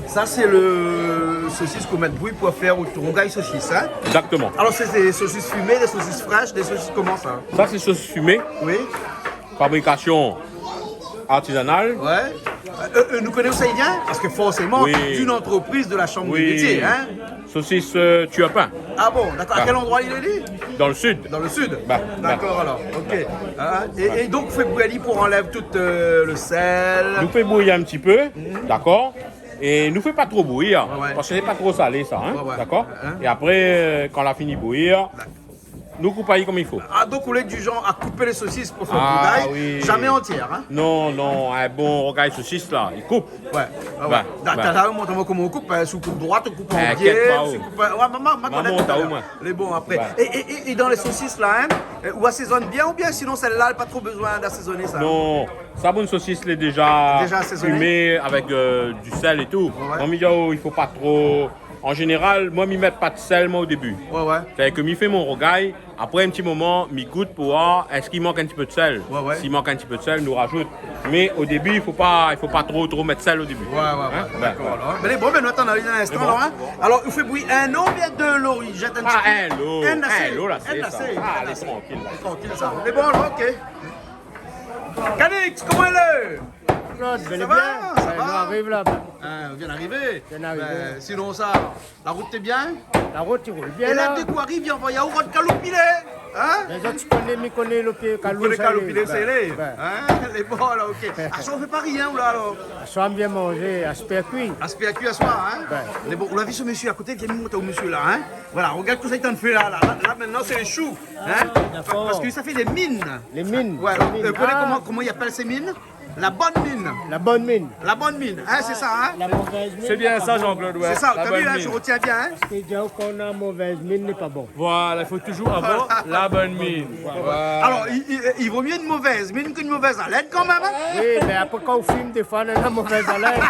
Speaker 1: Ça, c'est le saucisse qu'on met de bruit pour faire au rongaille saucisse, hein.
Speaker 7: Exactement.
Speaker 1: Alors, c'est des saucisses fumées, des saucisses fraîches, des saucisses comment ça?
Speaker 7: Ça, c'est sauce fumée,
Speaker 1: Oui,
Speaker 7: fabrication artisanale.
Speaker 1: ouais. Nous connaissons ça bien parce que forcément,
Speaker 7: Oui.
Speaker 1: d'une entreprise de la chambre
Speaker 7: Oui.
Speaker 1: des métiers, hein.
Speaker 7: Saucisse tuapin,
Speaker 1: Ah bon, d'accord. À
Speaker 7: Ah.
Speaker 1: quel endroit il est lui?
Speaker 7: dans le sud.
Speaker 1: Dans le sud.
Speaker 7: Bah,
Speaker 1: D'accord alors, ok. Hein, et donc, vous faites bouillir pour enlève tout le sel.
Speaker 7: Nous fait bouillir un petit peu, d'accord? Et nous fait pas trop bouillir,
Speaker 1: Ouais, ouais.
Speaker 7: parce que c'est pas trop salé ça, hein?
Speaker 1: Ouais, ouais.
Speaker 7: D'accord?
Speaker 1: Hein?
Speaker 7: Et après, quand on a fini de bouillir, nous coupons comme il faut.
Speaker 1: Ah, donc vous êtes du genre à couper les saucisses pour faire
Speaker 7: Ah,
Speaker 1: le rongaille,
Speaker 7: oui.
Speaker 1: jamais entière, hein?
Speaker 7: Non, non, un bon rocaille saucisse là, il coupe.
Speaker 1: Ouais. Ah, ouais.
Speaker 7: Bah,
Speaker 1: T'as montré comment on coupe, hein, sous coupe droite, on coupe en
Speaker 7: Eh,
Speaker 1: biais,
Speaker 7: quel pas,
Speaker 1: sous
Speaker 7: oh.
Speaker 1: coupe... Ouais, maman connaît
Speaker 7: Maman,
Speaker 1: tout à
Speaker 7: t'as
Speaker 1: l'heure.
Speaker 7: au moins.
Speaker 1: Les bons après.
Speaker 7: Ouais.
Speaker 1: Et dans les saucisses là, hein, ou assaisonne bien ou bien sinon celle-là, elle n'a pas trop besoin d'assaisonner ça?
Speaker 7: Non, sa bonne saucisse elle est déjà
Speaker 1: assaisonnée?
Speaker 7: fumée avec du sel et tout.
Speaker 1: Ouais.
Speaker 7: On me dit, oh, il faut pas trop. En général, moi, je ne mets pas de sel moi, au début.
Speaker 1: Ouais, ouais.
Speaker 7: C'est-à-dire que je fais mon rogaille, après un petit moment, je goûte pour voir est-ce qu'il manque un petit peu de sel.
Speaker 1: Ouais, ouais.
Speaker 7: S'il manque un petit peu de sel, nous rajoute. Mais au début, il faut pas trop mettre de sel au début.
Speaker 1: Ouais, ouais,
Speaker 7: Hein?
Speaker 1: d'accord.
Speaker 7: Ouais.
Speaker 1: Alors. Mais les bons, maintenant, on arrive dans l'instant,
Speaker 7: bon.
Speaker 1: alors, hein. Alors, vous faites bouillir un eau, bien deux l'eau, il jette un petit
Speaker 7: Ah,
Speaker 1: peu.
Speaker 7: un lot. Un lot, là, c'est ça. Ah, allez,
Speaker 1: lacé.
Speaker 7: tranquille. Là.
Speaker 1: Tranquille, ça. Les bons, alors, ok. Calix, comment elle est? Ça va? Ça va?
Speaker 2: arrive là.
Speaker 1: Ah, on vient d'arriver.
Speaker 2: d'arriver.
Speaker 1: Ben, sinon ça, la route t'es bien?
Speaker 2: La route, il roule
Speaker 1: Et là, dès qu'on arrive, il y a au de calopilé. Hein?
Speaker 2: Les autres, tu connais le pied
Speaker 1: Vous les calopilés, c'est les. Hein? Les bons, là, ok. Ah, ça, on fait pas rien, ou là, alors?
Speaker 2: Soit bien manger, aspect cuit.
Speaker 1: Aspect à cuit à soir, hein? Les bons, on l'a vu ce monsieur à côté, viens monter au monsieur là, hein? Voilà, regarde tout ça, il t'en fait là. Là, maintenant, c'est les choux. Hein? Parce que ça fait des mines.
Speaker 2: Les mines.
Speaker 1: Ouais,
Speaker 2: les mines.
Speaker 1: vous connaissez comment il appelle ces mines? La bonne mine.
Speaker 2: La bonne mine.
Speaker 1: La bonne mine, hein, c'est ça, hein?
Speaker 2: La mauvaise mine.
Speaker 9: C'est bien ça, Jean-Claude. Ouais.
Speaker 1: C'est ça,
Speaker 9: La
Speaker 1: t'as vu,
Speaker 9: bonne
Speaker 1: hein,
Speaker 9: mine.
Speaker 1: je retiens bien, hein?
Speaker 2: C'est dire qu'on a mauvaise mine n'est pas bon.
Speaker 9: Voilà, il faut toujours avoir la bonne mine. Voilà.
Speaker 1: Alors, il vaut mieux une mauvaise mine qu'une mauvaise haleine quand même, hein?
Speaker 2: Oui, mais après quand on filme, des fois, on a mauvaise haleine.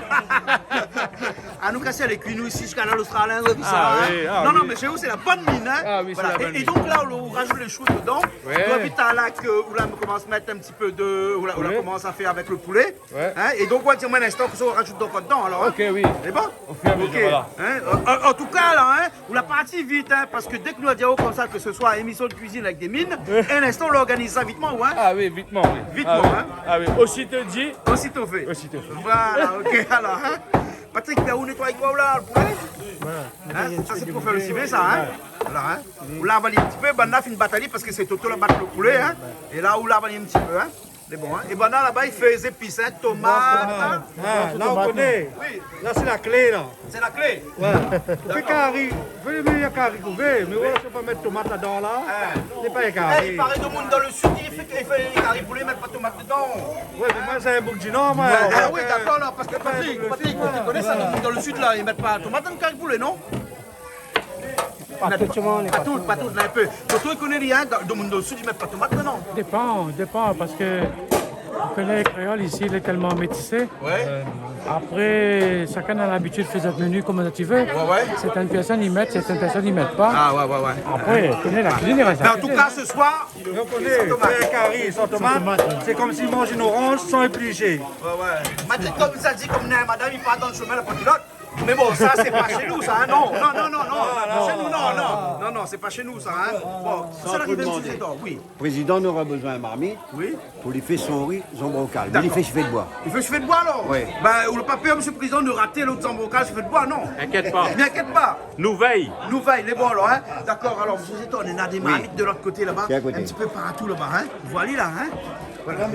Speaker 1: À nous casser les cuits, nous ici, jusqu'à l'Australien, tout ça.
Speaker 9: Ah
Speaker 1: hein.
Speaker 9: oui, ah
Speaker 1: non, non,
Speaker 9: oui.
Speaker 1: mais chez vous, c'est la bonne mine, hein?
Speaker 9: Ah oui, c'est la bonne
Speaker 1: Et
Speaker 9: mine.
Speaker 1: donc là, on rajoute les choux dedans.
Speaker 9: Ouais.
Speaker 1: Toi, vite à là, où là, on commence à mettre un petit peu de. Où là,
Speaker 9: Poulet.
Speaker 1: on commence à faire avec le poulet.
Speaker 9: Ouais.
Speaker 1: Hein? Et donc, on va dire, un instant que ça, on rajoute donc dedans, alors.
Speaker 9: Ok, oui.
Speaker 1: C'est bon?
Speaker 9: Au fur et à mesure, voilà.
Speaker 1: Hein? En tout cas, là, hein, on l'a parti vite, hein, parce que dès que nous avons comme ça, que ce soit émission de cuisine avec des mines, un instant, on organise ça vitement, ouais.
Speaker 9: Ah oui, vitement, oui.
Speaker 1: Vitement,
Speaker 9: ah, oui.
Speaker 1: hein.
Speaker 9: Ah oui, aussitôt dit,
Speaker 1: Aussitôt fait.
Speaker 9: aussitôt fait.
Speaker 1: Voilà, ok, alors, hein. Patrick, t'as où nettoyer quoi, là, le poulet? Hein? Ça, c'est pour faire le civet, ça, hein? Voilà, hein? Où là, on va aller un petit peu, ben, on a fait une bataille parce que c'est Toto là battre le poulet, hein? Et là, où là, on va aller un petit peu, hein? C'est bon, hein? Et ben, là-bas, il fait les épices, hein? Tomates, hein?
Speaker 3: Là, on connaît.
Speaker 1: Oui,
Speaker 3: Là, c'est la clé, là.
Speaker 1: c'est la clé.
Speaker 3: Puis carré, il y a carré couvert, mais voilà, je peux pas mettre tomate là-dedans, là. C'est pas un
Speaker 1: Eh,
Speaker 3: carré.
Speaker 1: il paraît de monde dans le sud, il fait les carrés poulet, mettre pas de tomates dedans.
Speaker 3: Ouais, mais moi, c'est un bouc du Nord, moi.
Speaker 1: Ah oui, d'accord, là, parce que Patrick, tu connais ça, dans le sud, là, ils mettent pas de tomates dans le carré poulet, non? Pas tout, un peu. Toto, il connaît rien, dans le sud, ils mettent pas de tomates dedans.
Speaker 3: Dépend, parce que on connaît les créoles ici, il est tellement métissé.
Speaker 1: Ouais.
Speaker 3: Après, chacun a l'habitude de faire notre menu comme tu veux.
Speaker 1: Ouais.
Speaker 3: Certaines personnes y mettent, certaines personnes n'y mettent pas.
Speaker 1: Ah, ouais.
Speaker 3: Après, on connaît la cuisine, il reste
Speaker 1: Mais
Speaker 3: à
Speaker 1: en tout
Speaker 3: côté.
Speaker 1: cas, ce soir,
Speaker 3: On connaît, c'est un carré sans tomate. C'est comme s'il mange une orange sans éplucher.
Speaker 1: Patrick, comme ça dit, comme madame, il part dans le chemin, la potilote. Mais bon, ça, c'est pas chez nous, ça, hein? Non, non, non, non, non. Chez nous, non, non. Non, non, c'est pas chez nous, ça, hein? Bon, ça arrive un petit temps, oui.
Speaker 6: Le président n'aura besoin de marmite
Speaker 1: Oui.
Speaker 6: pour lui faire son riz zambrocal. Mais il fait chevet de bois.
Speaker 1: Il fait chevet de bois, alors?
Speaker 6: Oui.
Speaker 1: Ben, on n'a pas peur, monsieur le président, de rater l'autre zambocal chevet de bois, non?
Speaker 7: Inquiète pas.
Speaker 1: N'inquiète pas.
Speaker 7: Nous veille.
Speaker 1: Nous veille, les bons, alors, hein? D'accord, alors, monsieur Zéton, on a des marmites de l'autre côté, là-bas.
Speaker 6: C'est à côté.
Speaker 1: Un petit peu partout, là-bas, hein? Voilà, là, hein? Voilà.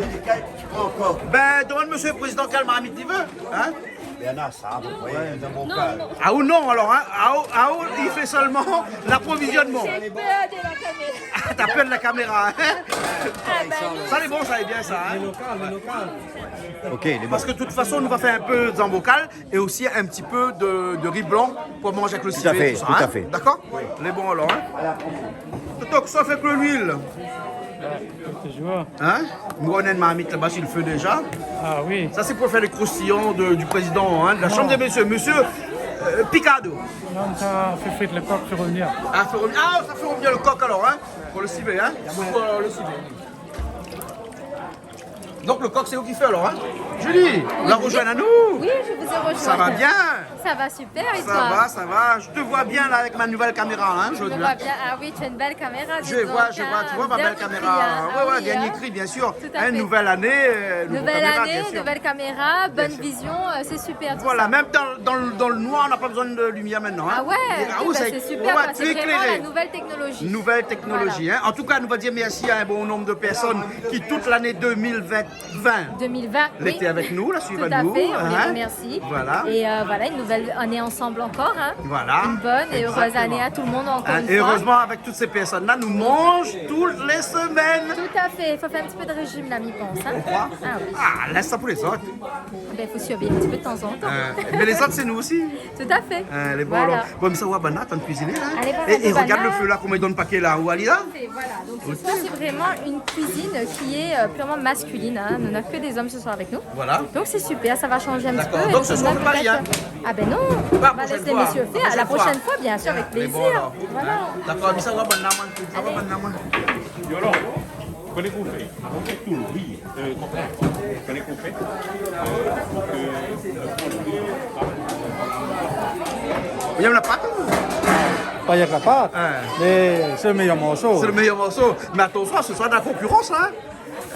Speaker 1: Ben, demande monsieur le président quelle marmite il veut, hein?
Speaker 6: Il y en a ça, vous voyez, un zambrocal.
Speaker 1: Ah ou non, alors, hein? Ah ou, il fait seulement l'approvisionnement.
Speaker 4: J'ai peur de la caméra.
Speaker 1: Ah, t'as peur de la caméra, hein? Ça, les bons, ça est bien, ça, hein?
Speaker 6: Ok, les bons.
Speaker 1: Parce que de toute façon, on nous va faire un peu de zambocal et aussi un petit peu de riz blanc pour manger avec le
Speaker 6: Tout à
Speaker 1: civet,
Speaker 6: fait,
Speaker 1: ça,
Speaker 6: tout
Speaker 1: hein?
Speaker 6: à fait.
Speaker 1: D'accord? Les bons, alors, hein? Donc, ça fait que l'huile. Hein? Nous, on a une marmite là-bas sur le feu déjà.
Speaker 3: Ah oui.
Speaker 1: Ça, c'est pour faire les croustillons du président, hein, de la Chambre des messieurs, monsieur Picardo.
Speaker 3: Non, ça fait frite le coq sur revenir.
Speaker 1: Ah, ça fait revenir le coq alors, hein, pour le civet, hein, pour le civet. Donc le coq, c'est vous qui fait alors, hein? Julie, la rejoindre à nous.
Speaker 5: Oui, je vous ai rejoint.
Speaker 1: Ça va bien?
Speaker 5: Ça va super et
Speaker 1: Ça
Speaker 5: toi?
Speaker 1: va, ça va. Je te vois bien là avec ma nouvelle caméra, hein,
Speaker 5: Je
Speaker 1: aujourd'hui.
Speaker 5: me vois bien. Ah oui, tu as une belle caméra. dis
Speaker 1: Je
Speaker 5: donc,
Speaker 1: vois, tu vois ma belle
Speaker 5: dernier
Speaker 1: caméra.
Speaker 5: cri, hein. Ah
Speaker 1: Ouais,
Speaker 5: oui,
Speaker 1: dernier
Speaker 5: hein.
Speaker 1: cri, bien sûr.
Speaker 5: Tout à
Speaker 1: Hein,
Speaker 5: fait.
Speaker 1: nouvelle année,
Speaker 5: Nouvelle
Speaker 1: caméra,
Speaker 5: année,
Speaker 1: bien sûr.
Speaker 5: nouvelle caméra, bonne
Speaker 1: sûr.
Speaker 5: vision, c'est super. tout
Speaker 1: Voilà,
Speaker 5: ça.
Speaker 1: même dans le noir, on n'a pas besoin de lumière maintenant. Hein.
Speaker 5: Ah ouais,
Speaker 1: Ah oui,
Speaker 5: bah, c'est super,
Speaker 1: ouais,
Speaker 5: parce
Speaker 1: tu
Speaker 5: que
Speaker 1: es
Speaker 5: c'est vraiment
Speaker 1: éclairé.
Speaker 5: la nouvelle technologie.
Speaker 1: Nouvelle technologie. Hein. En tout cas, nous va dire merci à un bon nombre de personnes qui, toute l'année 2020,
Speaker 5: 2020,
Speaker 1: l'étaient
Speaker 5: oui.
Speaker 1: avec nous, là, suivant
Speaker 5: Tout à
Speaker 1: nous.
Speaker 5: fait, on les
Speaker 1: hein.
Speaker 5: remercie.
Speaker 1: Voilà.
Speaker 5: Et voilà, une nouvelle année ensemble encore. Hein.
Speaker 1: Voilà.
Speaker 5: Une bonne et heureuse
Speaker 1: Exactement.
Speaker 5: année à tout le monde encore
Speaker 1: Hein,
Speaker 5: une
Speaker 1: et
Speaker 5: fois.
Speaker 1: heureusement, avec toutes ces personnes-là, nous mangeons toutes les semaines.
Speaker 5: Tout à fait, il faut faire un petit peu de régime là, mi-pense. Hein.
Speaker 1: Pourquoi?
Speaker 5: Ah oui,
Speaker 1: Ah, laisse ça pour les autres.
Speaker 5: il faut surveiller un petit peu de temps en temps.
Speaker 1: Mais les autres, c'est nous aussi.
Speaker 5: Tout à fait.
Speaker 1: Les bons,
Speaker 5: Voilà.
Speaker 1: alors. Bon, mais ça va, banane, t'as de cuisiner, là.
Speaker 5: Allez, voilà,
Speaker 1: Et
Speaker 5: de
Speaker 1: regarde
Speaker 5: banane.
Speaker 1: le feu, là, comment il donne le paquet, là. Où aller, là?
Speaker 5: Et voilà, donc ce soir c'est vraiment une cuisine qui est purement masculine. Hein. Nous n'avons que des hommes ce soir avec nous.
Speaker 1: Voilà.
Speaker 5: Donc c'est super, ça va changer un petit peu.
Speaker 1: D'accord,
Speaker 5: Et
Speaker 1: donc ce
Speaker 5: tout
Speaker 1: soir,
Speaker 5: de
Speaker 1: on fait pas
Speaker 5: même,
Speaker 1: rien.
Speaker 5: peut-être- Ah ben non,
Speaker 1: Pas
Speaker 5: on
Speaker 1: la
Speaker 5: va
Speaker 1: prochaine
Speaker 5: laisser les
Speaker 1: fois.
Speaker 5: messieurs faire. La prochaine fois, bien sûr, avec
Speaker 1: Les
Speaker 5: plaisir.
Speaker 1: bons, alors.
Speaker 5: Voilà.
Speaker 1: Hein. D'accord, mais ça va, banane, ça va, banane.
Speaker 7: Alors, connais qu'on fait on fait tout, oui, complet. Connais qu'on fait
Speaker 1: Il y a la pâte?
Speaker 3: Pas avec la pâte,
Speaker 1: Hein.
Speaker 3: mais c'est le meilleur morceau.
Speaker 1: C'est le meilleur morceau. Mais attention, ce sera de la concurrence, là.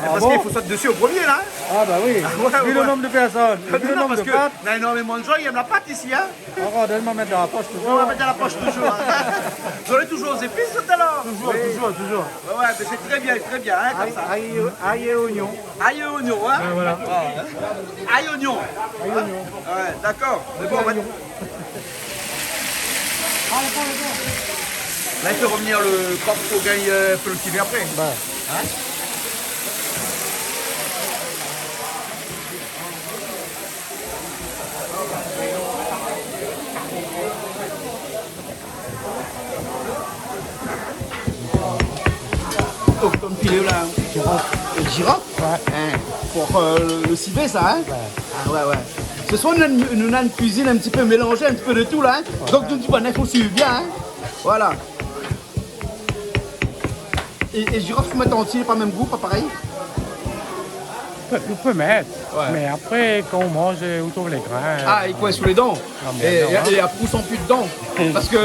Speaker 1: Parce
Speaker 3: bon
Speaker 1: qu'il faut sauter dessus au premier, là.
Speaker 3: Ah bah oui.
Speaker 1: ouais,
Speaker 3: Vu
Speaker 1: ouais.
Speaker 3: le nombre de personnes, vu le
Speaker 1: Non,
Speaker 3: nombre
Speaker 1: parce
Speaker 3: de
Speaker 1: que
Speaker 3: pâtes,
Speaker 1: il y a énormément de gens, ils aiment la pâte ici, hein.
Speaker 3: encore donne-moi mettre dans la poche
Speaker 1: On
Speaker 3: toujours.
Speaker 1: va mettre dans la poche toujours. Hein. Vous aurez toujours aux épices tout à l'heure.
Speaker 3: Toujours, toujours.
Speaker 1: Ouais, mais c'est très bien, hein, comme ça.
Speaker 3: Ail et oignon.
Speaker 1: Ail et oignon, hein.
Speaker 3: Voilà.
Speaker 1: Ail et oignon. Ouais, d'accord. Mais bon, on va... Là, il fait revenir le coq pour gagner le petit verre après. Hein? Donc, comme filet là, girafe, hein, pour le civet ça, hein? Ah ouais. Ce soir, nous avons une cuisine un petit peu mélangée, un petit peu de tout là, hein? Donc nous disons, il faut suivre bien, hein? Voilà. Et girafe, tu mets entier, pas même goût, pas pareil?
Speaker 3: Tu peux mettre, mais après, quand on mange, on trouve les grains.
Speaker 1: Ah, il coince sous les dents.
Speaker 3: mais non, hein.
Speaker 1: Et après, sans plus de dents. Parce que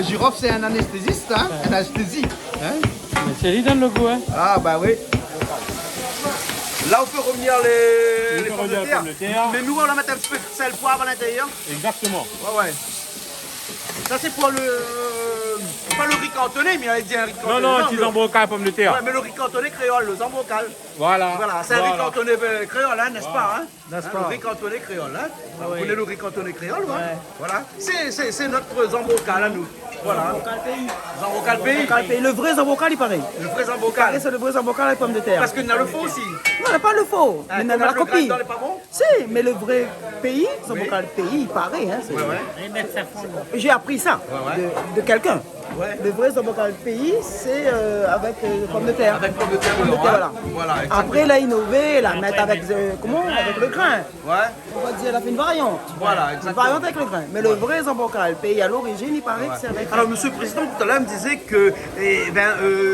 Speaker 1: girafe, c'est un anesthésiste, hein? Un anesthésie. Hein?
Speaker 3: Mais c'est lui donne le goût, hein.
Speaker 1: Ah bah oui. Là on peut revenir les pommes de terre. Mais nous on va mettre un petit peu de sel poivre à l'intérieur.
Speaker 7: Exactement.
Speaker 1: Ouais. Ça c'est pour le... Pas le riz cantonné, mais il a dit un riz cantonné.
Speaker 7: Non, tu zambrocal pomme de terre.
Speaker 1: Ouais, mais le riz cantonné créole, le zambocal.
Speaker 7: Voilà.
Speaker 1: Voilà, c'est un riz cantonné créole, hein, n'est-ce pas? Hein?
Speaker 3: N'est-ce
Speaker 1: Hein,
Speaker 3: pas?
Speaker 1: le riz cantonné créole, hein? Vous connaissez le riz cantonné créole, ouais? Voilà. C'est notre zambocal à nous. Voilà. Zambocal pays.
Speaker 10: Le vrai zambocal, il paraît.
Speaker 1: Le vrai zambocal.
Speaker 10: C'est le vrai zambocal avec pommes de terre.
Speaker 1: Parce qu'il y a le faux aussi.
Speaker 10: Non, on n'a pas le faux.
Speaker 1: Hein,
Speaker 10: Mais on a la
Speaker 1: le grain
Speaker 10: copie.
Speaker 1: dedans n'est pas bon?
Speaker 10: Si, mais le vrai pays, zambocal pays, il paraît. Hein, c'est-
Speaker 1: Ouais.
Speaker 10: J'ai appris ça de quelqu'un.
Speaker 1: Ouais.
Speaker 10: Le vrai zambocal pays, c'est avec pommes de terre.
Speaker 1: Avec pommes de terre
Speaker 10: Pommes de
Speaker 1: dedans,
Speaker 10: terre,
Speaker 1: hein. Voilà, exactement.
Speaker 10: Après, elle a innové, la mettre avec, avec le grain.
Speaker 1: Ouais.
Speaker 10: On va dire, elle a fait une variante.
Speaker 1: Voilà,
Speaker 10: Une
Speaker 1: exactement.
Speaker 10: variante avec le grain. Mais le vrai zambocal pays, à l'origine, il paraît que c'est avec...
Speaker 1: Alors, monsieur le président, tout à l'heure, me disait que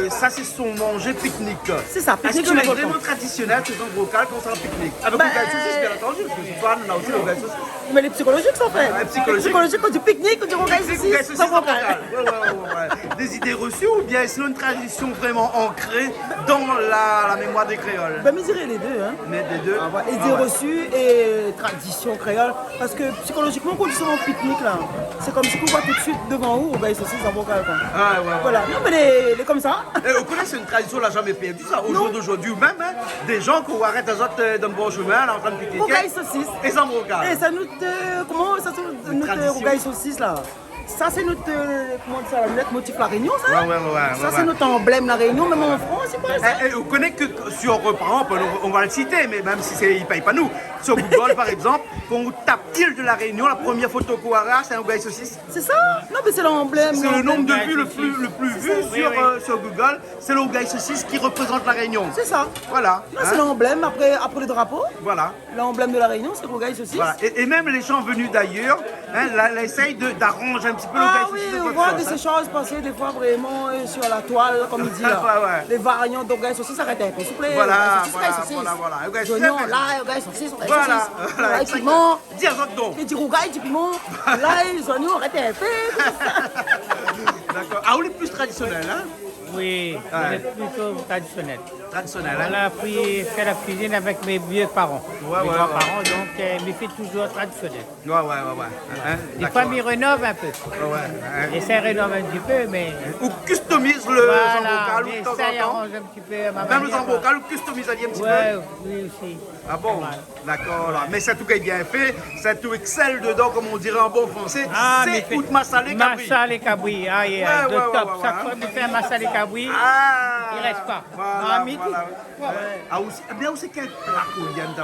Speaker 1: ça, c'est son manger pique-nique.
Speaker 10: C'est ça,
Speaker 1: Est-ce
Speaker 10: pique-nique
Speaker 1: que
Speaker 10: sur
Speaker 1: les
Speaker 10: le volcan.
Speaker 1: vraiment traditionnels, c'est un vocal qu'on sera pique-nique? Avec
Speaker 10: Ben,
Speaker 1: le gars de saucisse, bien entendu, parce que ce soir, on a aussi le gars de saucisse.
Speaker 10: Mais les psychologiques sont faits.
Speaker 1: Ouais, psychologique.
Speaker 10: Psychologique, on dit pique-nique, on dit rogaille
Speaker 1: Pique-nique,
Speaker 10: saucisse,
Speaker 1: saucisse,
Speaker 10: sans vocal.
Speaker 1: vocal. Ouais. Des idées reçues ou bien sinon une tradition vraiment ancrée dans la mémoire des créoles?
Speaker 10: Ben, mais je dirais les deux, hein.
Speaker 1: Mais des deux.
Speaker 10: Idées reçues et tradition créole. Parce que psychologiquement, quand on dit souvent pique-nique, là, c'est comme si on voit tout de suite devant vous, rogaille saucisse, sans vocal, quoi.
Speaker 1: Ah, ouais.
Speaker 10: Voilà, non mais les comme ça.
Speaker 1: Et vous connaissez une tradition, on l'a jamais perdu ça. Au jour d'aujourd'hui même, hein, des gens qui arrêtent les autres dans le bon chemin, là, en train de piquer.
Speaker 10: Rogaille saucisse.
Speaker 1: Et sans vocal.
Speaker 10: Et ça nous comment ça c'est notre
Speaker 1: tradition.
Speaker 10: rogaille saucisse là. Ça c'est notre comment on dit ça, notre motif la Réunion ça.
Speaker 1: Ouais.
Speaker 10: Ça c'est notre emblème la Réunion, même en France c'est pas ça.
Speaker 1: Vous connaissez que sur, par exemple, on va le citer, mais même si il ne paye pas nous, sur Google par exemple, quand on tape île de la Réunion, la première photo qu'on aura, c'est un rogaille saucisse.
Speaker 10: C'est ça. Non mais c'est l'emblème.
Speaker 1: C'est le nombre de
Speaker 10: l'emblème.
Speaker 1: vues le plus vu sur Google, c'est le rogaille saucisse qui représente la Réunion.
Speaker 10: C'est ça.
Speaker 1: Voilà.
Speaker 10: Non, c'est l'emblème après le drapeau.
Speaker 1: Voilà.
Speaker 10: L'emblème de la Réunion, c'est rogaille saucisse.
Speaker 1: Voilà. Et même les gens venus d'ailleurs, hein, là, essayent d'arranger un petit peu le
Speaker 10: Ah
Speaker 1: rogaille
Speaker 10: oui,
Speaker 1: saucisse.
Speaker 10: on voit de ces choses passer des fois vraiment sur la toile, comme il dit là.
Speaker 1: Ouais.
Speaker 10: Les variantes de rogaille saucisse, arrêtez un peu, s'il vous plaît.
Speaker 1: Voilà.
Speaker 10: Rogaille saucisse.
Speaker 1: Rogaille saucisse.
Speaker 10: Oignon, l'ail, rogaille saucisse, rogaille
Speaker 1: Voilà.
Speaker 10: saucisse.
Speaker 1: Voilà.
Speaker 10: L'ail, piment.
Speaker 1: Dis à autres donc.
Speaker 10: Et du rogaille, du piment. L'ail, les oignons, arrêtez un peu.
Speaker 1: D'accord. Ah, on est plus traditionnel, hein?
Speaker 8: Oui,
Speaker 1: Ouais.
Speaker 8: on est plutôt traditionnel.
Speaker 1: Traditionnel,
Speaker 8: On
Speaker 1: hein?
Speaker 8: a appris à faire la cuisine avec mes vieux parents.
Speaker 1: Ouais.
Speaker 8: Mes grands-parents, donc je fais toujours traditionnel.
Speaker 1: Ouais. Hein?
Speaker 8: Des fois, je rénove un peu.
Speaker 1: Ouais.
Speaker 8: J'essaie de rénover un petit peu, mais
Speaker 1: Ou customise le son vocal ou de temps
Speaker 8: ça y
Speaker 1: en temps.
Speaker 8: arrange un petit peu à ma
Speaker 1: Même le
Speaker 8: manière.
Speaker 1: son vocal ou customise un petit
Speaker 8: Ouais,
Speaker 1: peu.
Speaker 8: oui aussi.
Speaker 1: Ah bon? D'accord. Là. Mais c'est tout qui est bien fait. C'est tout excelle dedans, comme on dirait en bon français. C'est out massalé cabri.
Speaker 8: Massal et cabri, ah,
Speaker 1: Ouais,
Speaker 8: de
Speaker 1: ouais,
Speaker 8: top.
Speaker 1: ouais,
Speaker 8: Chaque
Speaker 1: ouais.
Speaker 8: fois que je fais un massal et cabri,
Speaker 1: Ah!
Speaker 8: il reste pas.
Speaker 1: Voilà,
Speaker 8: À midi.
Speaker 1: voilà. Ah, aussi, bien aussi, quel plat qu'on vient de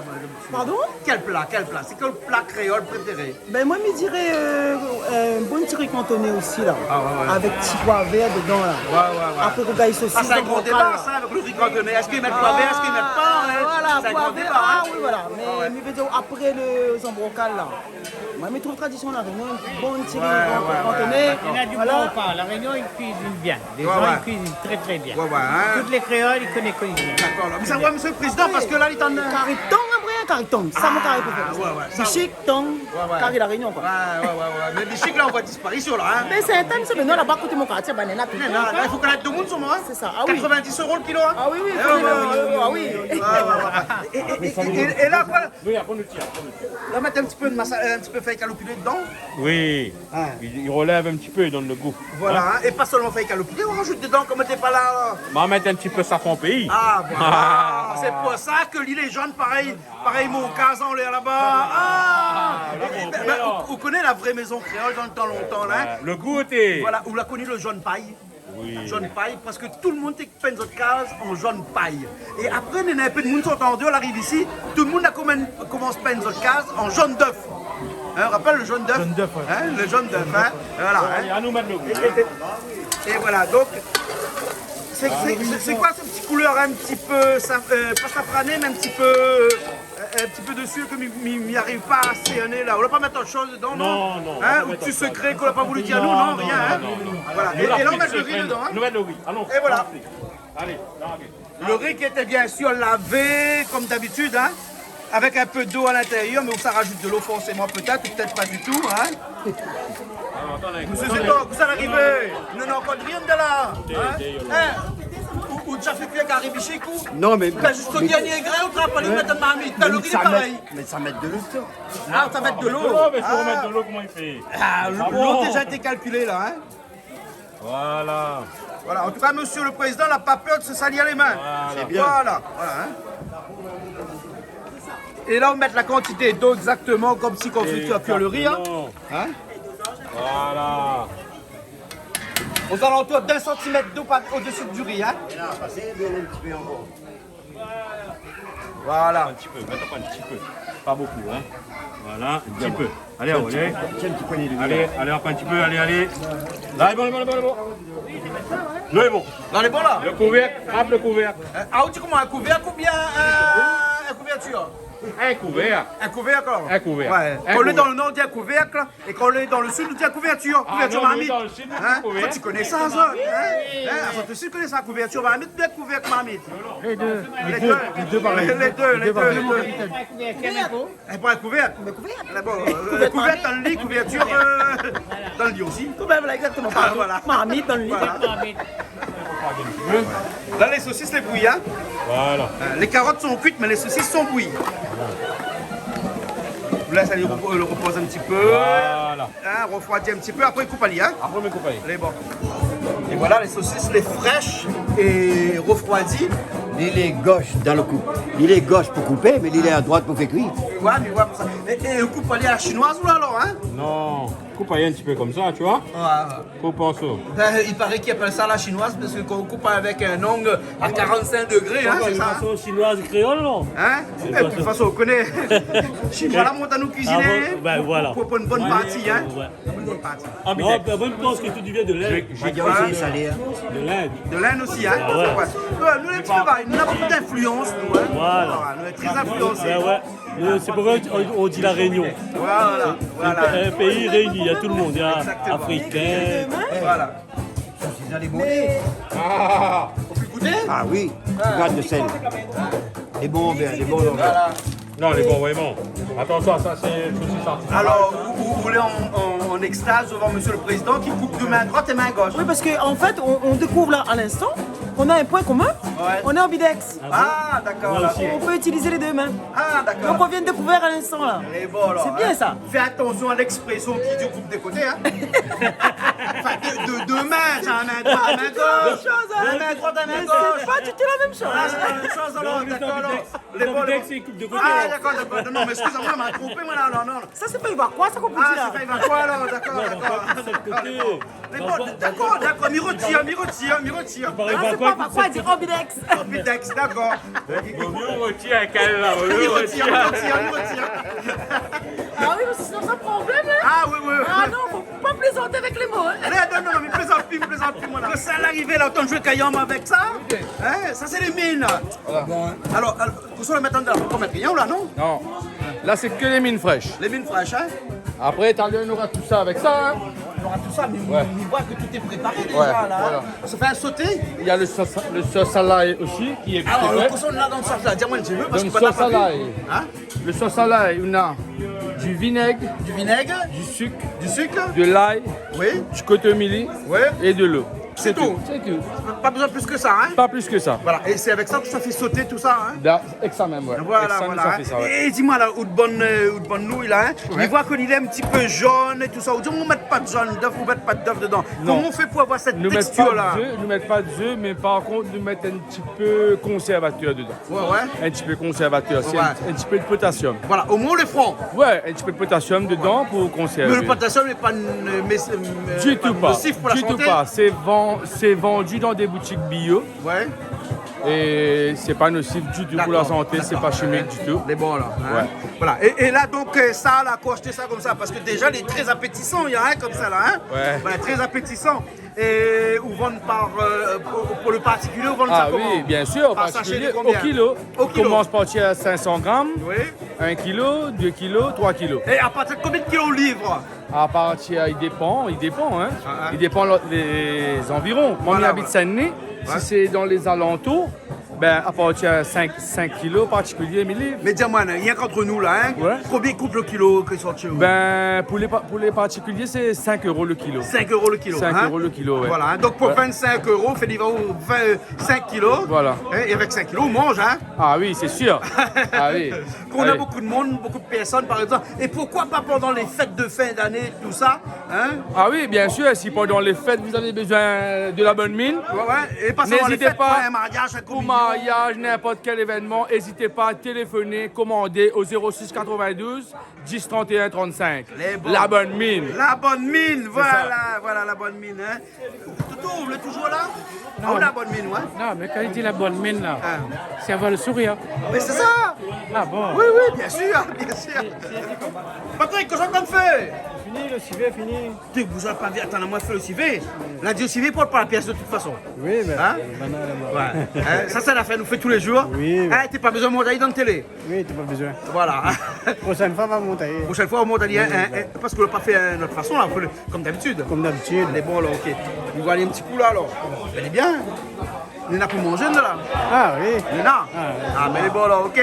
Speaker 10: Pardon?
Speaker 1: Quel plat? C'est quel plat créole préféré?
Speaker 10: Ben moi, je dirais un bon petit cantonné aussi là.
Speaker 1: Ah, ouais.
Speaker 10: Avec petit pois vert dedans là.
Speaker 1: Ouais.
Speaker 10: Après rogaille saucisse.
Speaker 1: Ah, c'est un
Speaker 10: dans
Speaker 1: grand
Speaker 10: le
Speaker 1: débat,
Speaker 10: bocal,
Speaker 1: ça, avec le riz cantonné. Est-ce qu'ils mettent poivre vert, est-ce qu'ils mettent pas? Hein?
Speaker 10: Voilà,
Speaker 1: C'est un
Speaker 10: pois
Speaker 1: grand
Speaker 10: vert.
Speaker 1: débat,
Speaker 10: Ah
Speaker 1: hein?
Speaker 10: oui, voilà. Mais
Speaker 1: ouais.
Speaker 10: je veux dire, après le zambrocal là. Moi, je trouve tradition la Réunion, un bon petit
Speaker 1: Ouais, ouais,
Speaker 10: cantonné.
Speaker 8: Il y en a du
Speaker 10: Voilà.
Speaker 8: bon pas. La Réunion, ils cuisinent bien. Les
Speaker 1: Ouais,
Speaker 8: gens,
Speaker 1: ouais.
Speaker 8: ils cuisinent très très bien.
Speaker 1: Ouais, hein?
Speaker 8: Toutes les créoles, ils connaissent bien.
Speaker 1: D'accord. Mais ça va, monsieur le président, parce que là, il est en...
Speaker 10: Cariton, après, cariton. Ça, mon carré préféré.
Speaker 1: ouais, ça,
Speaker 10: Bichic, tong, carré la Réunion quoi.
Speaker 1: Ouais. Mais les chics, là, on voit disparition, là, hein?
Speaker 10: Mais c'est un thème, c'est maintenant là-bas, côté mon quartier, banana, tout.
Speaker 1: Là, il faut connaître tout le monde, sur moi, hein?
Speaker 10: C'est ça. Ah oui.
Speaker 1: 90 € le kilo, hein?
Speaker 10: Ah oui, ah oui.
Speaker 1: Et là, quoi? Là, mettre un petit peu de massa, un petit peu feuille calopulée dedans.
Speaker 7: Oui,
Speaker 1: Ah.
Speaker 7: il relève un petit peu, il donne le goût.
Speaker 1: Voilà, hein. Et pas seulement feuille calopulée, on rajoute dedans, comme t'es pas là.
Speaker 7: On va mettre un petit peu safran pays.
Speaker 1: Ah, voilà. C'est pour ça que l'île est jaune, pareil mon casan là-bas. On connaît la vraie maison créole dans le temps longtemps, là.
Speaker 7: Le goûter.
Speaker 1: Voilà, on l'a connu le jaune paille.
Speaker 7: Oui.
Speaker 1: Jaune paille, parce que tout le monde peint notre case en jaune paille. Et après, il y a un peu de monde qui sont en dehors, on arrive ici, tout le monde commence à peindre notre case en jaune d'œuf. Hein, on rappelle le jaune d'œuf?
Speaker 3: Jaune d'œuf, ouais.
Speaker 1: Hein, le jaune d'œuf, hein. Voilà.
Speaker 7: Allez,
Speaker 1: Hein.
Speaker 7: à nous mettre le goût.
Speaker 1: Et voilà, donc, c'est quoi ce petit couleur un petit peu, pas safrané, mais un petit peu dessus, comme il n'y arrive pas à cerner là. On va pas mettre autre chose dedans, non?
Speaker 7: Non.
Speaker 1: Hein, ou tu secret qu'on n'a pas voulu dire nous, non, rien. Hein. Voilà. Et là, on met le riz dedans. Hein.
Speaker 7: Nous mettons le riz. Allons.
Speaker 1: Et voilà.
Speaker 7: Allez,
Speaker 1: Le riz qui était bien sûr lavé, comme d'habitude, hein, avec un peu d'eau à l'intérieur, mais où ça rajoute de l'eau forcément peut-être, ou peut-être pas du tout. Hein. Monsieur Zétok, vous allez arriver. Non, encore de rien de là. Hein. Ou déjà fait cuire carré bichic ou?
Speaker 6: Non, mais.
Speaker 1: T'as juste au dernier grain ou t'as pas le mettre dans ma marmite? T'as le riz pareil.
Speaker 6: Mais ça met de l'eau.
Speaker 1: Ah, ça va être de l'eau.
Speaker 7: mais si on met de l'eau, comment il fait?
Speaker 1: Ah, l'eau a déjà été calculée là. Hein.
Speaker 7: Voilà.
Speaker 1: Voilà, en tout cas, monsieur le président n'a pas peur de se salir les mains.
Speaker 7: C'est
Speaker 6: bien.
Speaker 1: Voilà. Hein. Et là, on met la quantité d'eau exactement comme si on fait cuire le riz. Hein. Hein.
Speaker 7: Voilà.
Speaker 1: Aux alentours d'1 centimètre d'eau au-dessus du riz. Hein. Voilà.
Speaker 7: Un petit peu, mettons pas un petit peu. Pas beaucoup, hein. Voilà, un petit peu. Allez, allez.
Speaker 6: Tiens, un petit poignet de
Speaker 7: Allez, allez, encore un petit peu, allez, allez. Là, il est bon, il est bon, il est bon, il est bon. L'eau est bon.
Speaker 1: Là, on est bon là.
Speaker 7: Le couvercle, frappe le couvercle.
Speaker 1: Ah, tu comment un couvercle ou bien une couverture?
Speaker 7: Un couvercle.
Speaker 1: Un couvercle alors?
Speaker 7: Un couvercle.
Speaker 1: Ouais.
Speaker 7: Un
Speaker 1: Quand on est dans
Speaker 7: couvercle.
Speaker 1: le nord, on dit un couvercle. Et quand on est dans le sud, on dit un couverture. Couverture
Speaker 7: non,
Speaker 1: marmite.
Speaker 7: nous, dans le sud, on dit
Speaker 1: Hein?
Speaker 7: couvercle.
Speaker 1: Toi, tu connais ça, ça? Hein? Toi, tu connais ça, couverture marmite, bien couvercle marmite.
Speaker 3: Les deux.
Speaker 1: Les deux.
Speaker 3: Les deux pareils.
Speaker 1: Les deux. Et pas un couvercle.
Speaker 10: Mais couvert.
Speaker 1: Là, bon, couvercle dans le lit, couverture dans le lit aussi.
Speaker 10: Voilà, exactement.
Speaker 1: Ah, voilà.
Speaker 10: Marmite dans le lit.
Speaker 1: Voilà. Là, les saucisses, les bouillies. Hein?
Speaker 7: Voilà.
Speaker 1: Les carottes sont cuites, mais les saucisses sont bouillies. Là, ça le repose un petit peu.
Speaker 7: Voilà.
Speaker 1: Hein, refroidit un petit peu. Après, il coupe à lit. Hein?
Speaker 7: Après, mes compagnies.
Speaker 1: Allez, bon. Et voilà, les saucisses, les fraîches et refroidies.
Speaker 6: L'île est gauche dans le coupe. L'île est gauche pour couper, mais l'île est à droite pour faire cuire.
Speaker 1: Ouais, mais ouais, pour ça. Et coupe à lit à la chinoise ou là, alors, hein?
Speaker 7: Non, coupe un petit peu comme ça, tu vois.
Speaker 1: Ouais.
Speaker 7: Coupe en saut.
Speaker 1: Il paraît qu'ils appellent ça la chinoise parce qu'on coupe avec un ongle à 45 degrés, hein, c'est ça? Hein?
Speaker 11: chinoise créole, non?
Speaker 1: Hein? De toute façon, on connaît. Chinois, la monte à nous cuisiner.
Speaker 11: Ben voilà.
Speaker 1: Pour une bonne partie, hein?
Speaker 11: Ouais.
Speaker 1: Une bonne partie.
Speaker 11: Non, ben, moi, je pense que tout vient de l'Inde.
Speaker 6: J'ai déjà essayé salé. Hein.
Speaker 11: De l'Inde.
Speaker 1: De l'Inde aussi, hein?
Speaker 11: Ah ouais.
Speaker 1: Ouais, nous, les petits pareils, nous avons beaucoup d'influence, nous, hein?
Speaker 11: Voilà.
Speaker 1: Nous sommes très influencés.
Speaker 11: Ben ouais. C'est pour ça qu'on dit la Réunion.
Speaker 1: Voilà, voilà.
Speaker 11: Un pays réuni, il y a tout le monde. Il y a
Speaker 1: Exactement.
Speaker 11: Africains.
Speaker 1: Voilà.
Speaker 6: Saucisses à l'émondé.
Speaker 1: Ah! On peut goûter?
Speaker 6: Ah oui, gratte de sel. Les bons verts, les bons verts.
Speaker 1: Voilà.
Speaker 7: Non, les bons, vraiment. Attention, ça, c'est saucisse artisanale.
Speaker 1: Alors, vous voulez en extase devant Monsieur le Président qui coupe de main droite et main gauche?
Speaker 10: Oui, parce qu'en fait, on découvre là à l'instant qu'on a un point commun.
Speaker 1: Ouais.
Speaker 10: On est ambidex.
Speaker 1: Ah, d'accord. là.
Speaker 10: On peut utiliser les deux mains.
Speaker 1: Ah,
Speaker 10: Donc
Speaker 1: d'accord.
Speaker 10: on vient de découvrir à l'instant là.
Speaker 1: Et bon, alors,
Speaker 10: C'est bien, ça.
Speaker 1: Fais attention à l'expression qui dit coupe des côtés, hein. Enfin, de deux mains, ça, main droite, main gauche. La main droite, la main gauche.
Speaker 10: C'est pas du tout la même chose.
Speaker 1: Ah, c'est la même chose, alors, d'accord, alors. Les bons, les bons.
Speaker 11: c'est coupe de côté.
Speaker 1: Ah, d'accord, d'accord. Non, mais excusez-moi, elle m'a trompé, moi, là, non.
Speaker 10: Ça c'est pas ivoire ça qu'on peut
Speaker 1: Ah,
Speaker 10: dire.
Speaker 1: c'est pas, il va quoi, alors, d'accord, d'accord. Les bons, d'accord, m'y retire.
Speaker 10: Ah, c'est pas quoi dire ambidex.
Speaker 1: Ambidex, d'accord.
Speaker 7: On retire un câble là, on
Speaker 1: Il
Speaker 7: le
Speaker 1: retire.
Speaker 7: retire.
Speaker 10: Ah oui, parce que sinon ça problème hein.
Speaker 1: Ah, oui.
Speaker 10: Ah non, faut pas plaisanter avec les mots. Hein.
Speaker 1: Allez, non, mais plaisante plus, moi là. Ça l'arrivée là, quand je vais Cayam avec ça, hein, ça c'est les mines. Alors, pour ça, le mettre en dedans, on peut mettre rien là, non?
Speaker 9: Non. Là, c'est que les mines fraîches.
Speaker 1: Les mines fraîches, hein?
Speaker 9: Après, on aura tout ça avec ça. Hein.
Speaker 1: On aura tout ça, mais
Speaker 9: Ouais.
Speaker 1: on voit que tout est préparé déjà
Speaker 9: Ouais,
Speaker 1: là.
Speaker 9: voilà.
Speaker 1: Ça fait un sauté.
Speaker 9: Il y a le sauce à l'ail aussi qui est
Speaker 1: Alors,
Speaker 9: prêt.
Speaker 1: le poisson là dans le sauce là, dis-moi, je veux parce
Speaker 9: Dans
Speaker 1: que
Speaker 9: le
Speaker 1: pas
Speaker 9: sauce à l'ail.
Speaker 1: Hein?
Speaker 9: Le sauce à l'ail, on a du vinaigre,
Speaker 1: Du vinaigre,
Speaker 9: du sucre,
Speaker 1: du sucre,
Speaker 9: de l'ail,
Speaker 1: oui,
Speaker 9: du cotomili
Speaker 1: oui.
Speaker 9: et de l'eau.
Speaker 1: C'est tout.
Speaker 9: C'est tout.
Speaker 1: Pas besoin plus que ça, hein?
Speaker 9: Pas plus que ça.
Speaker 1: Voilà, et c'est avec ça que ça fait sauter tout ça, hein?
Speaker 9: Là, avec ça même, ouais.
Speaker 1: Voilà,
Speaker 9: Avec ça,
Speaker 1: voilà.
Speaker 9: ça fait ça, ouais.
Speaker 1: Et dis-moi là, où de bonne nouilles là, hein? Il voit qu'il est un petit peu jaune et tout ça. On dit, on ne met pas de jaune d'œuf, on ne met pas d'œuf dedans.
Speaker 9: Non.
Speaker 1: Comment on fait pour avoir cette
Speaker 9: Nous mettons
Speaker 1: texture
Speaker 9: pas
Speaker 1: là?
Speaker 9: d'œufs, nous mettons pas d'œufs, mais par contre, nous mettons un petit peu conservateur dedans.
Speaker 1: Ouais.
Speaker 9: Un petit peu conservateur, c'est
Speaker 1: Ouais.
Speaker 9: un petit peu de potassium.
Speaker 1: Voilà, au moins le front.
Speaker 9: Ouais, un petit peu de potassium dedans pour conserver.
Speaker 1: Mais le potassium n'est pas
Speaker 9: Du tout pas.
Speaker 1: nocif pour la
Speaker 9: Du
Speaker 1: santé.
Speaker 9: tout pas. C'est vendu dans des boutiques bio
Speaker 1: Ouais.
Speaker 9: et c'est pas nocif du tout pour la
Speaker 1: D'accord,
Speaker 9: santé, c'est pas chimique du tout.
Speaker 1: Les bons là. Hein?
Speaker 9: Ouais.
Speaker 1: Voilà. Et là donc ça là, faut acheter ça comme ça parce que déjà il est très appétissant, il y a un comme ça là, hein?
Speaker 9: Ouais.
Speaker 1: Voilà, très appétissant. Et ou vendre par pour le particulier ou vendre
Speaker 9: Ah
Speaker 1: ça comment?
Speaker 9: oui, bien sûr,
Speaker 1: Par
Speaker 9: parce
Speaker 1: sachet de
Speaker 9: que
Speaker 1: combien?
Speaker 9: au kilo.
Speaker 1: Au
Speaker 9: On
Speaker 1: kilo.
Speaker 9: commence par tirer à 500 grammes,
Speaker 1: Oui.
Speaker 9: 1 kilo, 2 kilos, 3 kilos.
Speaker 1: Et à partir de combien de kilos livre?
Speaker 9: À partir, il dépend, hein.
Speaker 1: Ah.
Speaker 9: Il dépend des environs. Moi,
Speaker 1: Voilà,
Speaker 9: j'habite Saint-Denis.
Speaker 1: Ouais.
Speaker 9: Si c'est dans les alentours, ben, à partir de 5 kilos particuliers, 1000 livres.
Speaker 1: Mais dis-moi, rien qu'entre nous là, hein?
Speaker 9: Ouais.
Speaker 1: Combien coûte le kilo que sort chez vous?
Speaker 9: Ben, pour les particuliers, c'est 5 € le kilo.
Speaker 1: 5 € le kilo.
Speaker 9: 5
Speaker 1: hein?
Speaker 9: € le kilo, ouais.
Speaker 1: Voilà, hein. Donc pour
Speaker 9: Ouais.
Speaker 1: 25 €, fait livrer 25 kilos.
Speaker 9: Voilà.
Speaker 1: Hein, et avec 5 kilos, on mange, hein?
Speaker 9: Ah oui, c'est sûr. Ah oui.
Speaker 1: Qu'on a
Speaker 9: Allez.
Speaker 1: beaucoup de monde, beaucoup de personnes par exemple. Et pourquoi pas pendant les fêtes de fin d'année, tout ça, hein?
Speaker 9: Ah oui, bien sûr, si pendant les fêtes, vous avez besoin de la bonne mine,
Speaker 1: Ouais. Et pas seulement les
Speaker 9: n'hésitez
Speaker 1: fêtes,
Speaker 9: pas
Speaker 1: ouais, un mariage, un
Speaker 9: pour
Speaker 1: communion,
Speaker 9: mariage, n'importe quel événement, n'hésitez pas à téléphoner, commander au 06 92 10 31 35. La bonne mine.
Speaker 1: La bonne mine,
Speaker 9: ça.
Speaker 1: voilà la bonne mine. Hein. Toto, vous êtes toujours là?
Speaker 12: Non.
Speaker 1: On a la bonne mine, ouais.
Speaker 12: Non, mais quand il dit la bonne mine, là, c'est avoir le sourire.
Speaker 1: Mais c'est ça!
Speaker 12: Ah bon?
Speaker 1: Oui, bien sûr, bien sûr. Patrick, qu'est-ce qu'on fait?
Speaker 10: Fini, le civet, fini.
Speaker 1: Tu vous avez pas dit, attends-moi, fais le civet. La Dio civet porte pas la pièce de toute façon.
Speaker 10: Oui, mais
Speaker 1: Hein?
Speaker 10: maintenant,
Speaker 1: Ouais. Hein, ça, c'est l'affaire, nous fait tous les jours.
Speaker 10: Oui.
Speaker 1: Hein, t'as pas besoin de monter dans la télé.
Speaker 10: Oui, tu n'as pas besoin.
Speaker 1: Voilà.
Speaker 10: Prochaine fois, on va monter.
Speaker 1: Prochaine fois, on monte à dire, parce qu'on l'a pas fait de notre façon, là, on fait comme d'habitude.
Speaker 10: Comme d'habitude.
Speaker 1: Elle est bon, là, ok. On va aller un petit coup, là, alors. Elle est bien. Nina pour manger, là.
Speaker 10: Ah oui.
Speaker 1: Nina. Ah, mais elle est bon, là, ok.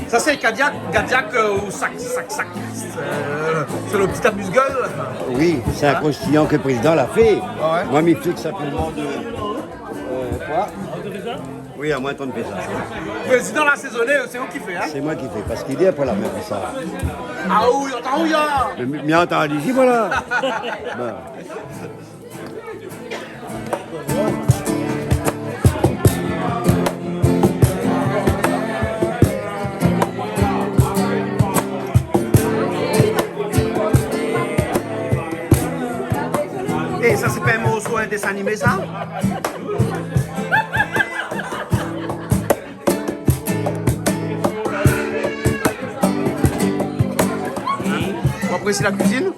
Speaker 1: Ça, c'est Gadiac ou sac. C'est le petit amuse-gueule.
Speaker 6: Oui, c'est un croustillant que le président l'a fait.
Speaker 1: Ah ouais.
Speaker 6: Moi, il fixe simplement de. Quoi? Oui, à moins 30 pesos.
Speaker 1: Le président l'a assaisonné, c'est vous qui fait, hein?
Speaker 6: C'est moi qui fais, parce qu'il est pour la même ça.
Speaker 1: Ah oui, attends, oui,
Speaker 6: Mais entends, ici, voilà. Ben.
Speaker 1: Et ça, c'est pas un morceau, un dessin animé, ça? Vous appréciez la cuisine?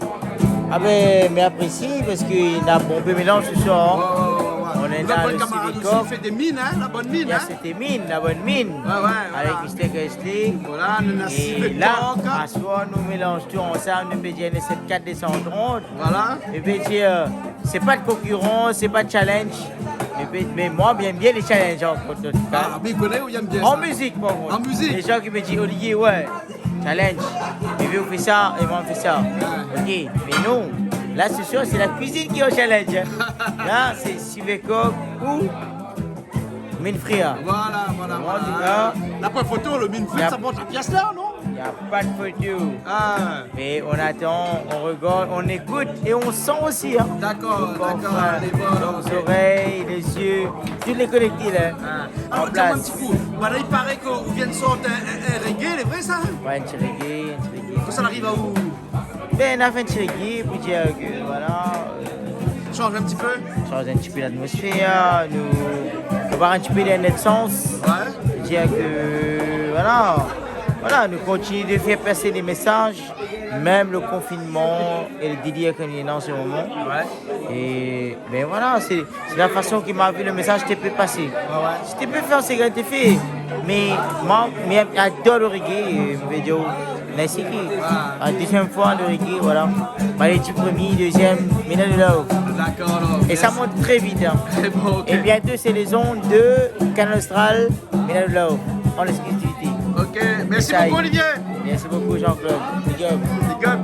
Speaker 8: Ah ben, mais apprécie parce qu'il y a un bon peu mélange ce soir. Hein. On est
Speaker 1: La
Speaker 8: dans
Speaker 1: bonne
Speaker 8: le
Speaker 1: camarade
Speaker 8: Civicoff.
Speaker 1: aussi fait des mines, hein? La bonne mine, hein?
Speaker 8: C'était mine, la bonne mine. Avec le steak resté.
Speaker 1: Voilà, nous avons
Speaker 8: Et là, à soir, nous mélangeons tout ensemble, nous médions les 7-4 230.
Speaker 1: Voilà.
Speaker 8: Et puis dire, c'est pas de concurrence, c'est pas de challenge. Mais moi, j'aime bien les challenges en tout cas.
Speaker 1: Ah, mais il connaît ou il aime bien
Speaker 8: En
Speaker 1: ça?
Speaker 8: musique, par contre.
Speaker 1: En musique?
Speaker 8: Les gens qui me disent, Olivier, ouais, challenge. Et puis on fait ça, et moi on fait ça. Ok, mais non. Là, ce soir, c'est la cuisine qui est au challenge. Là, c'est Civecoq ou mine fria.
Speaker 1: Voilà. La première photo, le mine frite, ça porte la pièce là, non?
Speaker 8: Il n'y a pas de photo. Mais on attend, on regarde, on écoute et on sent aussi. Hein.
Speaker 1: D'accord.
Speaker 8: Les oreilles, les yeux, toutes les connectés là.
Speaker 1: Alors, dis-moi un petit coup. Voilà, il paraît qu'on vient de sortir un reggae, c'est vrai ça?
Speaker 8: Ouais, un petit reggae.
Speaker 1: Ça arrive à où?
Speaker 8: Ben, on a fait un petit reggae pour dire que voilà.
Speaker 1: Change un petit peu?
Speaker 8: Change un petit peu l'atmosphère, nous voir un petit peu les naissances. Ouais. Dire que voilà, nous continuons de faire passer des messages, même le confinement et le délire qu'on est dans ce moment. Ouais. Et ben voilà, c'est la façon qui m'a vu le message que tu peux passer. Ouais. Si tu peux faire ce que tu fais, mais moi, j'adore le reggae, je vais dire, merci. La deuxième fois, le reggae, voilà. Les 10 premiers, deuxième, Mina de Love.
Speaker 1: D'accord.
Speaker 8: Et ça monte très vite. Hein.
Speaker 1: Bon, okay.
Speaker 8: Et bientôt, c'est les ondes de Canal Austral, Mina de Love, en exclusivité.
Speaker 1: Ok, merci beaucoup Olivier.
Speaker 8: Merci beaucoup Jean-Claude. Big up.
Speaker 1: Big up.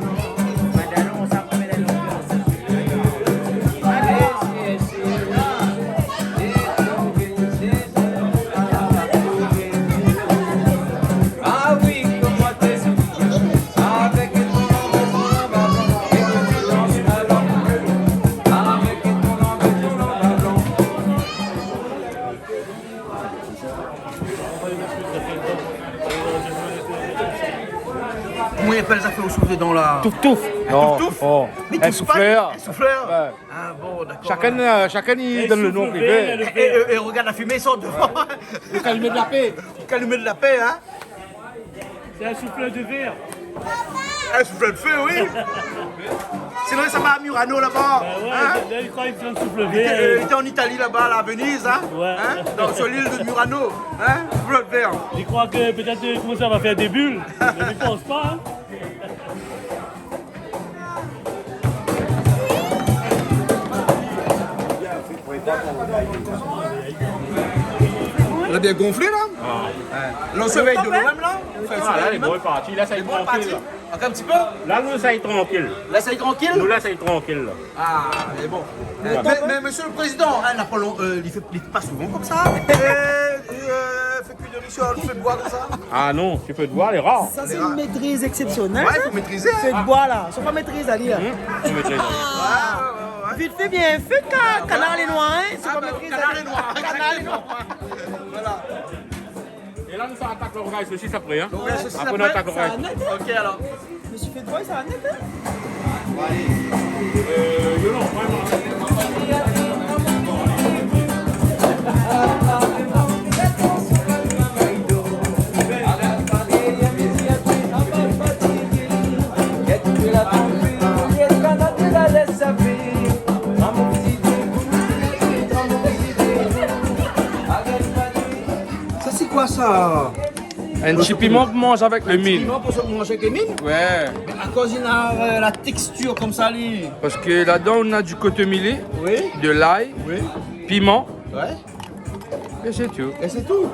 Speaker 1: Comment il appelle ça fait au souffle dans la...
Speaker 9: Touf-touf.
Speaker 1: Non. Touf-touf.
Speaker 9: Oh.
Speaker 1: Mais
Speaker 9: Un
Speaker 1: touf,
Speaker 9: souffleur.
Speaker 1: Un souffleur.
Speaker 9: Ouais.
Speaker 1: Ah bon, d'accord.
Speaker 9: Chacun il donne le nom privé.
Speaker 1: Et regarde la fumée sort devant.
Speaker 9: Le calumet de la paix.
Speaker 1: Le calumet de la paix, hein.
Speaker 11: C'est un souffleur de verre.
Speaker 1: Un souffleur de feu, oui. Sinon, ça va à Murano là-bas.
Speaker 11: Là, il croit qu'il fait un souffle de
Speaker 1: Il
Speaker 11: verre.
Speaker 1: était en Italie là-bas, à Venise, hein.
Speaker 11: Ouais.
Speaker 1: Sur l'île de Murano. Hein. Souffleur de verre.
Speaker 11: Il croit que peut-être comment ça va faire des bulles. Mais je pense pas. Hein.
Speaker 1: Il a bien gonflé là. Là on se réveille de l'OM là.
Speaker 7: Là, les bons est parti. Là, ça est tranquille.
Speaker 1: Encore un petit peu.
Speaker 7: Là, nous, ça est tranquille.
Speaker 1: Là, ça est tranquille.
Speaker 7: Nous, là, ça est tranquille.
Speaker 1: Ah, mais bon. Mais monsieur le président, hein, Napoléon, il fait pas souvent comme ça. Fait cuire de richard, fait de bois comme ça.
Speaker 7: Ah non, tu peux te voir, les rares.
Speaker 10: Ça, c'est une maîtrise exceptionnelle.
Speaker 1: Ouais, il faut maîtriser.
Speaker 10: Fait de bois là. Faut pas maîtrise à lire.
Speaker 7: Tu maîtrises.
Speaker 1: Ouais.
Speaker 10: vite fait, bien fait, canard les noirs, hein. C'est comme le
Speaker 1: Canard les noirs.
Speaker 10: Canard les noirs.
Speaker 1: Voilà.
Speaker 7: Et là, nous sommes attaquer le Rogaï saucisse après. Hein?
Speaker 1: Donc, ceci
Speaker 7: Après, on
Speaker 1: après,
Speaker 7: attaque le
Speaker 10: Ça
Speaker 7: Rogaï.
Speaker 10: a net, hein.
Speaker 1: Ok, alors.
Speaker 10: Je me suis fait droit, ça a net, hein.
Speaker 1: Ça, c'est quoi ça?
Speaker 9: Un petit piment pour manger avec le mine.
Speaker 1: Piment pour se manger avec les mines?
Speaker 9: Ouais.
Speaker 1: Mais à cause il a la texture comme ça, lui.
Speaker 9: Parce que là-dedans, on a du cotomilé,
Speaker 1: Oui.
Speaker 9: de l'ail,
Speaker 1: Oui.
Speaker 9: piment,
Speaker 1: Ouais.
Speaker 9: et c'est tout.
Speaker 1: Et c'est tout.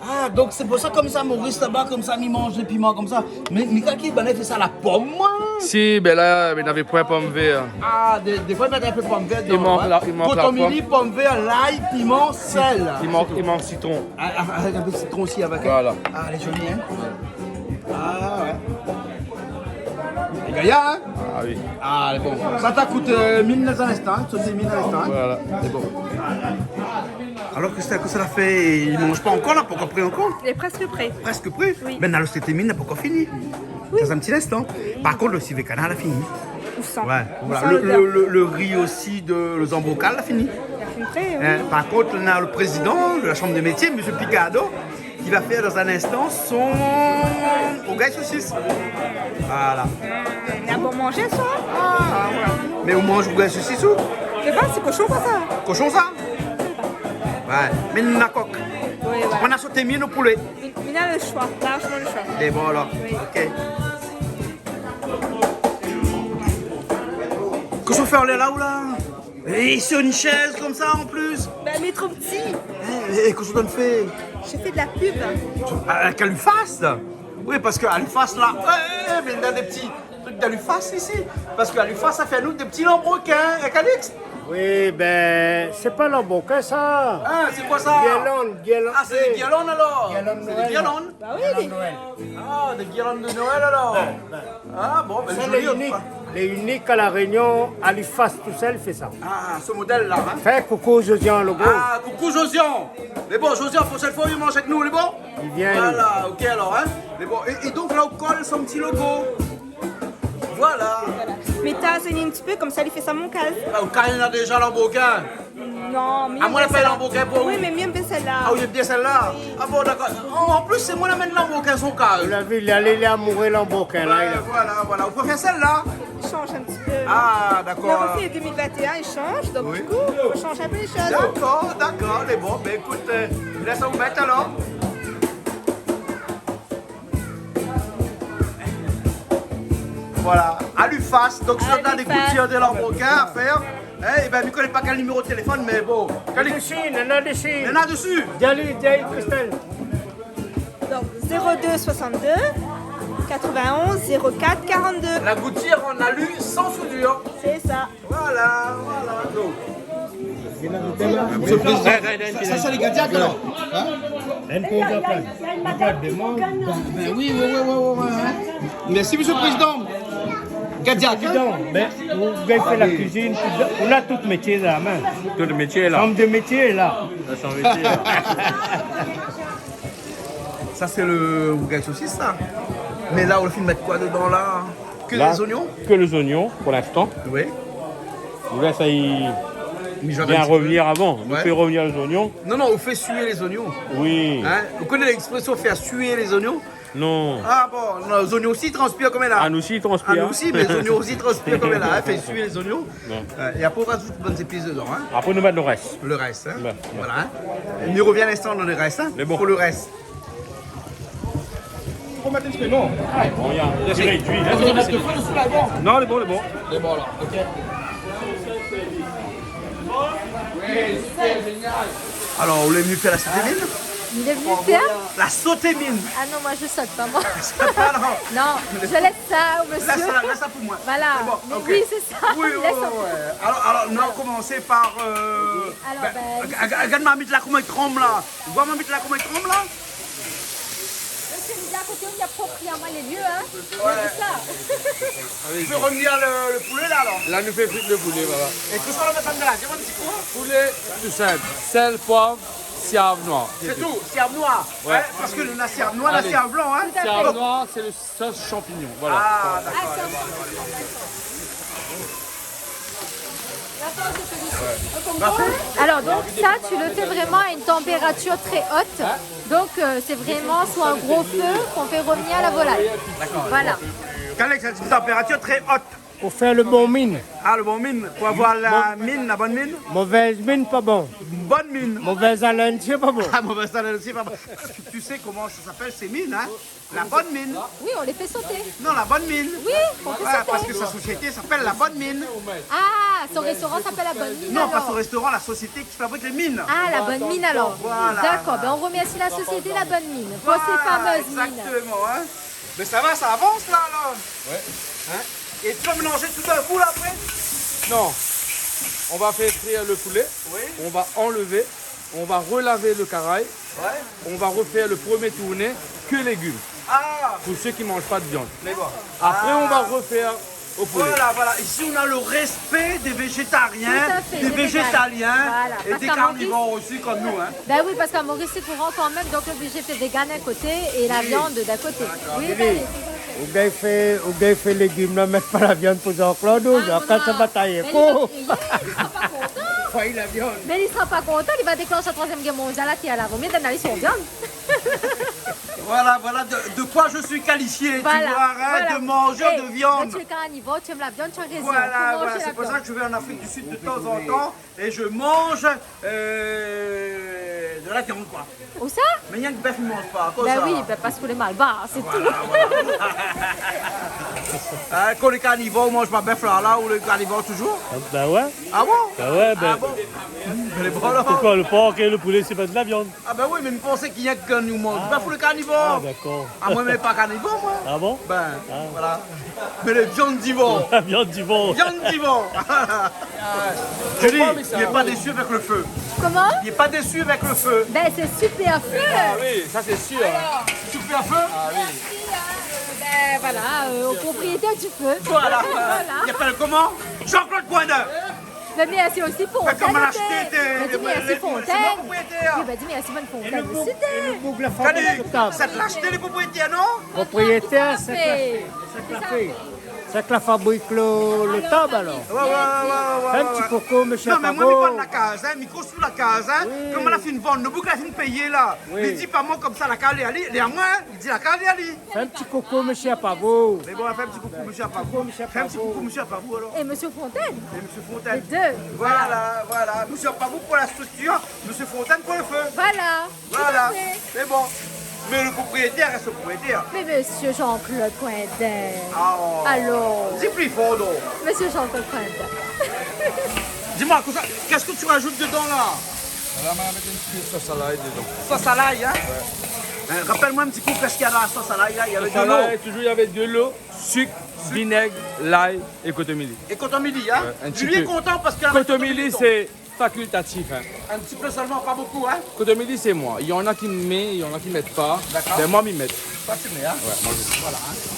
Speaker 1: Ah, donc c'est pour ça comme ça, Maurice là-bas, comme ça, il mange les piments comme ça. Mais quand il fait ça à la pomme, moi.
Speaker 9: Si, ben là, il n'avait pas pomme vert.
Speaker 1: Ah, des fois, il met un peu de pomme verte.
Speaker 9: Il manque la
Speaker 1: Cotomili, pomme verte, l'ail, piment, sel.
Speaker 9: Il manque citron.
Speaker 1: Avec un peu de citron aussi avec.
Speaker 9: Voilà.
Speaker 1: Ah, elle est jolie, hein. Ah, ouais. Et Gaïa, hein.
Speaker 9: Ah oui.
Speaker 1: Ah, elle est bon. Ça t'a coûté 1000 dans un instant, ça c'est 1000 dans un instant. Hein.
Speaker 9: Voilà.
Speaker 1: C'est bon. Alors que ça fait, il mange pas encore là, pas encore pris encore.
Speaker 4: Il est presque prêt.
Speaker 1: Presque prêt.
Speaker 4: Oui.
Speaker 1: Maintenant le cétémine n'a pas encore fini.
Speaker 4: Oui.
Speaker 1: Dans un petit instant. Par contre le civet canard a fini.
Speaker 4: Ou sans.
Speaker 1: Ouais. Voilà.
Speaker 4: Sans odeur.
Speaker 1: Le riz aussi de le zambocal a fini.
Speaker 4: Il a fini prêt, oui.
Speaker 1: Hein, par contre, on a le président de la chambre des métiers, M. Picado, qui va faire dans un instant son Rogaï saucisse. Voilà.
Speaker 4: Il a bon manger, ça.
Speaker 1: Ah, ouais. Mais on mange Rogaï saucisse où?
Speaker 4: Je sais pas, c'est cochon, pas ça.
Speaker 1: Cochon ça? Ouais. Mais on a coque.
Speaker 4: Oui,
Speaker 1: On
Speaker 4: voilà.
Speaker 1: a sauté mine au poulet.
Speaker 4: Il a le choix, largement le choix.
Speaker 1: Et bon alors.
Speaker 4: Oui.
Speaker 1: Ok. Qu'est-ce qu'on fait, on est là ou là? Et sur une chaise comme ça en plus.
Speaker 4: Ben, mais trop petit.
Speaker 1: Et qu'est-ce qu'on fait?
Speaker 4: J'ai fait de la pub.
Speaker 1: Qu'elle lui fasse. Oui, parce qu'elle lui fasse là. Mais il y a des petits trucs qu'elle lui fasse ici. Parce qu'elle lui fasse, ça fait nous des petits lambroquins. Et Calix?
Speaker 2: Oui, ben, c'est pas l'emboquin, ça.
Speaker 1: Ah, c'est quoi ça?
Speaker 2: Guirlande.
Speaker 1: Ah, c'est des guirlandes alors?
Speaker 2: Guirlandes
Speaker 1: C'est
Speaker 2: Noël.
Speaker 1: des guirlandes?
Speaker 4: Bah oui,
Speaker 1: Ah, des guirlandes de Noël alors? Ah, bon, ben
Speaker 2: C'est
Speaker 1: joli.
Speaker 2: les uniques. Les uniques à La Réunion, à l'IFAS tout seul fait ça.
Speaker 1: Ah, ce modèle là, hein?
Speaker 2: Fais coucou Josian Logo.
Speaker 1: Ah, coucou Josian. Mais bon, Josian, pour cette fois, il mange avec nous, les bons?
Speaker 2: Il vient.
Speaker 1: Voilà, ok alors, hein? Mais bon, et donc là, on colle son petit logo. Voilà.
Speaker 4: Mais t'as enseigné un petit peu, comme ça, il fait ça mon cas.
Speaker 1: Ah, au cas, il y en a déjà l'emboquin.
Speaker 4: Non, mais.
Speaker 1: Ah, moi, on appelle l'emboquin pour
Speaker 4: Oui,
Speaker 1: vous.
Speaker 4: mais mieux bien celle-là.
Speaker 1: Ah oui, bien celle-là. Ah bon, d'accord. En plus, c'est moi qui amène l'emboquin son cas.
Speaker 2: Il a vu, il est allé amourer l'emboquin là.
Speaker 1: Voilà. Vous préférez celle-là?
Speaker 4: Il change un petit peu.
Speaker 1: Ah,
Speaker 4: Le
Speaker 1: d'accord.
Speaker 4: reflet 2021, il change, donc
Speaker 1: Oui.
Speaker 4: du coup, on change un peu les choses.
Speaker 1: D'accord, les bons. Ben écoute, laisse vous mettre alors. Voilà, à l'UFAS, donc si on a des gouttières de l'emboquin à faire, eh ben, je ne connais pas quel numéro de téléphone, mais bon.
Speaker 2: Il y en a dessus.
Speaker 1: Il y en a dessus.
Speaker 2: Dis-lui, Christelle.
Speaker 4: Donc 02 62 91 04 42.
Speaker 1: La gouttière en alu sans soudure.
Speaker 4: C'est ça.
Speaker 1: Voilà. Donc.
Speaker 7: Monsieur le Président,
Speaker 1: Ça, c'est les Gadiacs alors.
Speaker 2: Un peu de place. Regarde, demande.
Speaker 1: Ben oui. Merci, Monsieur le Président. Gadiac.
Speaker 2: Ben, vous avez fait la cuisine, on a tout métier là, main.
Speaker 7: tout le métier est là.
Speaker 2: Homme de métier là.
Speaker 7: Son métier, là.
Speaker 1: Ça, c'est le Rogaï saucisse, ça. Mais là, on le fait mettre quoi dedans là? Que
Speaker 7: Là,
Speaker 1: des oignons?
Speaker 7: Que les oignons, pour l'instant.
Speaker 1: Oui.
Speaker 7: On laisse bien
Speaker 1: Mijoter un petit
Speaker 7: revenir avant. On
Speaker 1: Ouais.
Speaker 7: fait revenir les oignons.
Speaker 1: Non, on fait suer les oignons.
Speaker 7: Oui.
Speaker 1: Hein? Vous connaissez l'expression faire suer les oignons?
Speaker 7: Non.
Speaker 1: Ah bon, non, les oignons aussi transpirent comme elle a.
Speaker 7: Ah, nous aussi, ils transpirent.
Speaker 1: Ah, nous aussi, mais les oignons aussi transpirent comme elle a. Fait suer les oignons.
Speaker 7: Ouais.
Speaker 1: Et après, on rajoute de bonnes épices dedans. Hein?
Speaker 7: Après, nous mettre le reste.
Speaker 1: Le reste. Hein?
Speaker 7: Ouais.
Speaker 1: Voilà. Hein? Et nous revient à l'instant dans le reste. Hein?
Speaker 7: Mais bon.
Speaker 1: Pour le reste.
Speaker 7: Bon, il y a c'est réduit. Non, les bons.
Speaker 1: C'est bon là, ok. Alors, on est venu faire la sautémine?
Speaker 5: Il est venu faire.
Speaker 1: La sautémine.
Speaker 5: Ah non, moi je saute pas moi.
Speaker 1: Non.
Speaker 5: Non, je laisse ça au monsieur.
Speaker 1: Laisse ça pour moi.
Speaker 5: Voilà.
Speaker 1: C'est bon,
Speaker 5: Mais
Speaker 1: ok.
Speaker 5: oui, c'est ça.
Speaker 1: Oui,
Speaker 5: Laisse ça pour-
Speaker 1: Alors, nous allons commencer par.
Speaker 5: Alors,
Speaker 1: Regarde ma bite là, comment elle tremble là. Tu vois ma bite là, comment elle tremble là?
Speaker 5: nous à côté, on y a proprement les lieux, hein. C'est ça.
Speaker 1: Tu peux revenir le poulet là alors?
Speaker 9: Là, nous fait frire le poulet, voilà.
Speaker 1: Et tout ça, on le met là. Dis-moi un petit coup.
Speaker 9: Poulet, tout simple. Sel, poivre, siave noir.
Speaker 1: C'est tout, siave noir.
Speaker 9: Ouais.
Speaker 1: Hein, parce que la siave noire, la
Speaker 9: Allez.
Speaker 1: siave blanc. Hein.
Speaker 9: Siave noir, c'est le sauce champignon. Voilà.
Speaker 1: Ah, d'accord.
Speaker 5: Alors donc ça, tu le fais vraiment à une température très haute. Donc c'est vraiment sur un gros feu qu'on fait revenir la volaille. Voilà.
Speaker 1: Quelle est une température très haute?
Speaker 10: Pour faire le bon mine.
Speaker 1: Ah, le bon mine. Pour avoir la mine, la bonne mine?
Speaker 10: Mauvaise mine, pas bon.
Speaker 1: Bonne mine.
Speaker 10: Mauvaise haleine, c'est pas bon.
Speaker 1: Ah, mauvaise haleine aussi, pas bon. Tu sais comment ça s'appelle ces mines, hein? La bonne mine.
Speaker 5: Oui, on les fait sauter.
Speaker 1: Non, la bonne mine.
Speaker 5: Oui, on fait
Speaker 1: Ouais,
Speaker 5: sauter.
Speaker 1: parce que sa société s'appelle la bonne mine.
Speaker 5: Ah, son restaurant s'appelle la bonne mine.
Speaker 1: Non, pas
Speaker 5: alors.
Speaker 1: son restaurant, la société qui fabrique les mines.
Speaker 5: Ah, la bonne mine alors.
Speaker 1: Voilà.
Speaker 5: D'accord, ben on remercie la société La Bonne Mine pour ces fameuses mines.
Speaker 1: Exactement, hein. Mais ça va, ça avance là, là.
Speaker 9: Ouais.
Speaker 1: Hein? Et tu vas mélanger tout d'un coup là après?
Speaker 9: Non. On va faire frire le poulet.
Speaker 1: Oui.
Speaker 9: On va enlever. On va relaver le caraï.
Speaker 1: Ouais.
Speaker 9: On va refaire le premier tourné que légumes.
Speaker 1: Ah,
Speaker 9: Pour ceux qui ne mangent pas de viande.
Speaker 1: mais bon.
Speaker 9: Après, on va refaire au poulet.
Speaker 1: Voilà, voilà. Ici, on a le respect des végétariens,
Speaker 5: Tout à fait,
Speaker 1: des
Speaker 5: des
Speaker 1: végétaliens
Speaker 5: Voilà.
Speaker 1: et
Speaker 5: Parce
Speaker 1: des
Speaker 5: qu'à
Speaker 1: carnivores aussi comme nous. Hein.
Speaker 5: Ben oui, parce qu'à Maurice, c'est courant quand même, donc le végétal vegan d'un côté et la viande d'un côté. Oui, ben,
Speaker 10: Ou bien fait légumes, ne mettre pas la viande pour Jean-Claude, quand ça va tailler.
Speaker 5: mais il va crier, il sera pas content.
Speaker 10: Faille la viande.
Speaker 5: Mais il sera pas content, il va déclencher la troisième guerre mondiale à la vomir d'aller sur viande.
Speaker 1: Voilà, voilà de quoi je suis qualifié,
Speaker 5: Voilà,
Speaker 1: tu vois, hein,
Speaker 5: voilà.
Speaker 1: de mangeur
Speaker 5: Hey,
Speaker 1: de viande.
Speaker 5: mais tu es carnivore, tu aimes la viande, tu as raison.
Speaker 1: Voilà,
Speaker 5: Faut manger
Speaker 1: voilà.
Speaker 5: la
Speaker 1: C'est pour
Speaker 5: viande.
Speaker 1: ça que je vais en Afrique du Sud de temps en temps et je mange de la viande, quoi.
Speaker 5: Où ça?
Speaker 1: Mais il y a que bœuf ne mange pas.
Speaker 5: Ben
Speaker 1: ça.
Speaker 5: oui, ben parce que les malbars, c'est tout.
Speaker 1: Hein, quand les carnivores ne mangent pas bœuf là, ou les carnivores toujours?
Speaker 11: Ben ouais.
Speaker 1: Ah bon?
Speaker 11: Ben ouais, ben.
Speaker 1: Ah bon? Les bras là.
Speaker 11: Pourquoi le porc et le poulet, c'est pas de la viande?
Speaker 1: Ah ben oui, mais vous pensez qu'il y a que nous mange pas pour les
Speaker 11: Ah,
Speaker 1: carnivores.
Speaker 11: d'accord.
Speaker 1: Ah moi, mais pas carnivore, moi.
Speaker 11: Ah bon?
Speaker 1: Ben, voilà. Mais les viandivores.
Speaker 11: La viande du veau.
Speaker 1: Viandivores. Je dis, il n'est pas déçu avec le feu.
Speaker 5: Comment?
Speaker 1: Il n'est pas déçu avec le feu.
Speaker 5: Ben c'est super feu.
Speaker 9: Ah oui, ça c'est sûr.
Speaker 1: Super feu.
Speaker 5: Ben voilà, au propriétaire du feu.
Speaker 1: Voilà.
Speaker 5: Voilà.
Speaker 1: Il appelle comment? Jean-Claude Poindeur.
Speaker 5: Ben merci aussi Fontaine.
Speaker 1: Mais comment l'acheter,
Speaker 5: Ben dis merci
Speaker 1: c'est
Speaker 5: Fontaine.
Speaker 1: mon propriétaire.
Speaker 5: Oui, ben dis merci bonne Fontaine aussi.
Speaker 10: Boucle la
Speaker 1: Regardez,
Speaker 10: fabrique.
Speaker 1: ça te l'acheter les propriétaires, non?
Speaker 10: Propriétaire,
Speaker 5: Fait.
Speaker 10: c'est que la fabrique le table alors.
Speaker 1: Ouais.
Speaker 10: Un petit coco, monsieur
Speaker 1: Non, mais moi, je
Speaker 10: Pavo.
Speaker 1: prends la case, hein, micro sous la case, hein. Comment la fin de vendre, le bouc la fin de payer là. Il dit pas moi comme ça, la case est allée, il est à moi, hein. Il dit la case est allée.
Speaker 10: Fais un petit coco, monsieur Pavo.
Speaker 1: Mais bon, on va faire un petit coucou, monsieur Apavou. Fais un petit coucou, monsieur Apavou alors.
Speaker 5: Et monsieur Fontaine.
Speaker 1: Et monsieur Fontaine.
Speaker 5: Les deux.
Speaker 1: Voilà. Monsieur Apavou pour la structure, monsieur Fontaine pour le feu.
Speaker 5: Voilà.
Speaker 1: Voilà.
Speaker 5: Tout à fait.
Speaker 1: C'est bon. Mais le propriétaire reste le propriétaire.
Speaker 5: Mais monsieur Jean-Claude Poindin.
Speaker 1: Oh.
Speaker 5: Allô.
Speaker 1: Dis plus fort, donc.
Speaker 5: Monsieur Jean-Claude Poindin.
Speaker 1: Dis-moi, qu'est-ce que tu rajoutes dedans là?
Speaker 9: Là, on va mettre une petite sauce à l'ail dedans.
Speaker 1: Sauce à l'ail, hein? Rappelle-moi un petit coup qu'est-ce qu'il y a dans la sauce à l'ail là. Il y avait de l'eau.
Speaker 9: Toujours, il y avait de l'eau, sucre, vinaigre, l'ail et cotomili.
Speaker 1: Et cotomili, hein?
Speaker 9: Ouais, un petit
Speaker 1: Lui est
Speaker 9: peu.
Speaker 1: content parce que
Speaker 9: Cotomili, c'est facultatif. Hein.
Speaker 1: un petit peu seulement, pas beaucoup, hein?
Speaker 9: Cotomili, c'est moi. Il y en a qui me mettent, il y en a qui ne mettent pas.
Speaker 1: D'accord.
Speaker 9: Mais moi, m'y mettent.
Speaker 1: Toi, tu mets, hein?
Speaker 9: Ouais, moi, je... Voilà.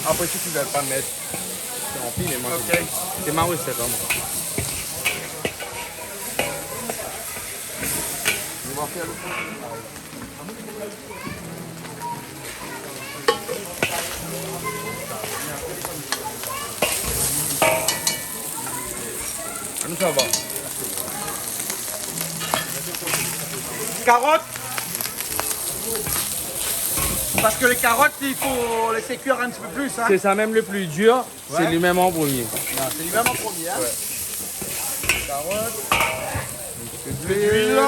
Speaker 9: Après, si tu ne veux pas mettre, c'est rempli, mais moi,
Speaker 1: Ok.
Speaker 9: c'est ma recette. Hein, moi. On va faire le nous, ça va.
Speaker 1: Carottes. Parce que les carottes, il faut les cuire un petit peu plus, hein?
Speaker 9: C'est ça même le plus dur, c'est
Speaker 1: Ouais.
Speaker 9: lui-même en premier.
Speaker 1: C'est lui-même en premier, hein? Carottes.
Speaker 9: Un petit peu
Speaker 1: L'huile.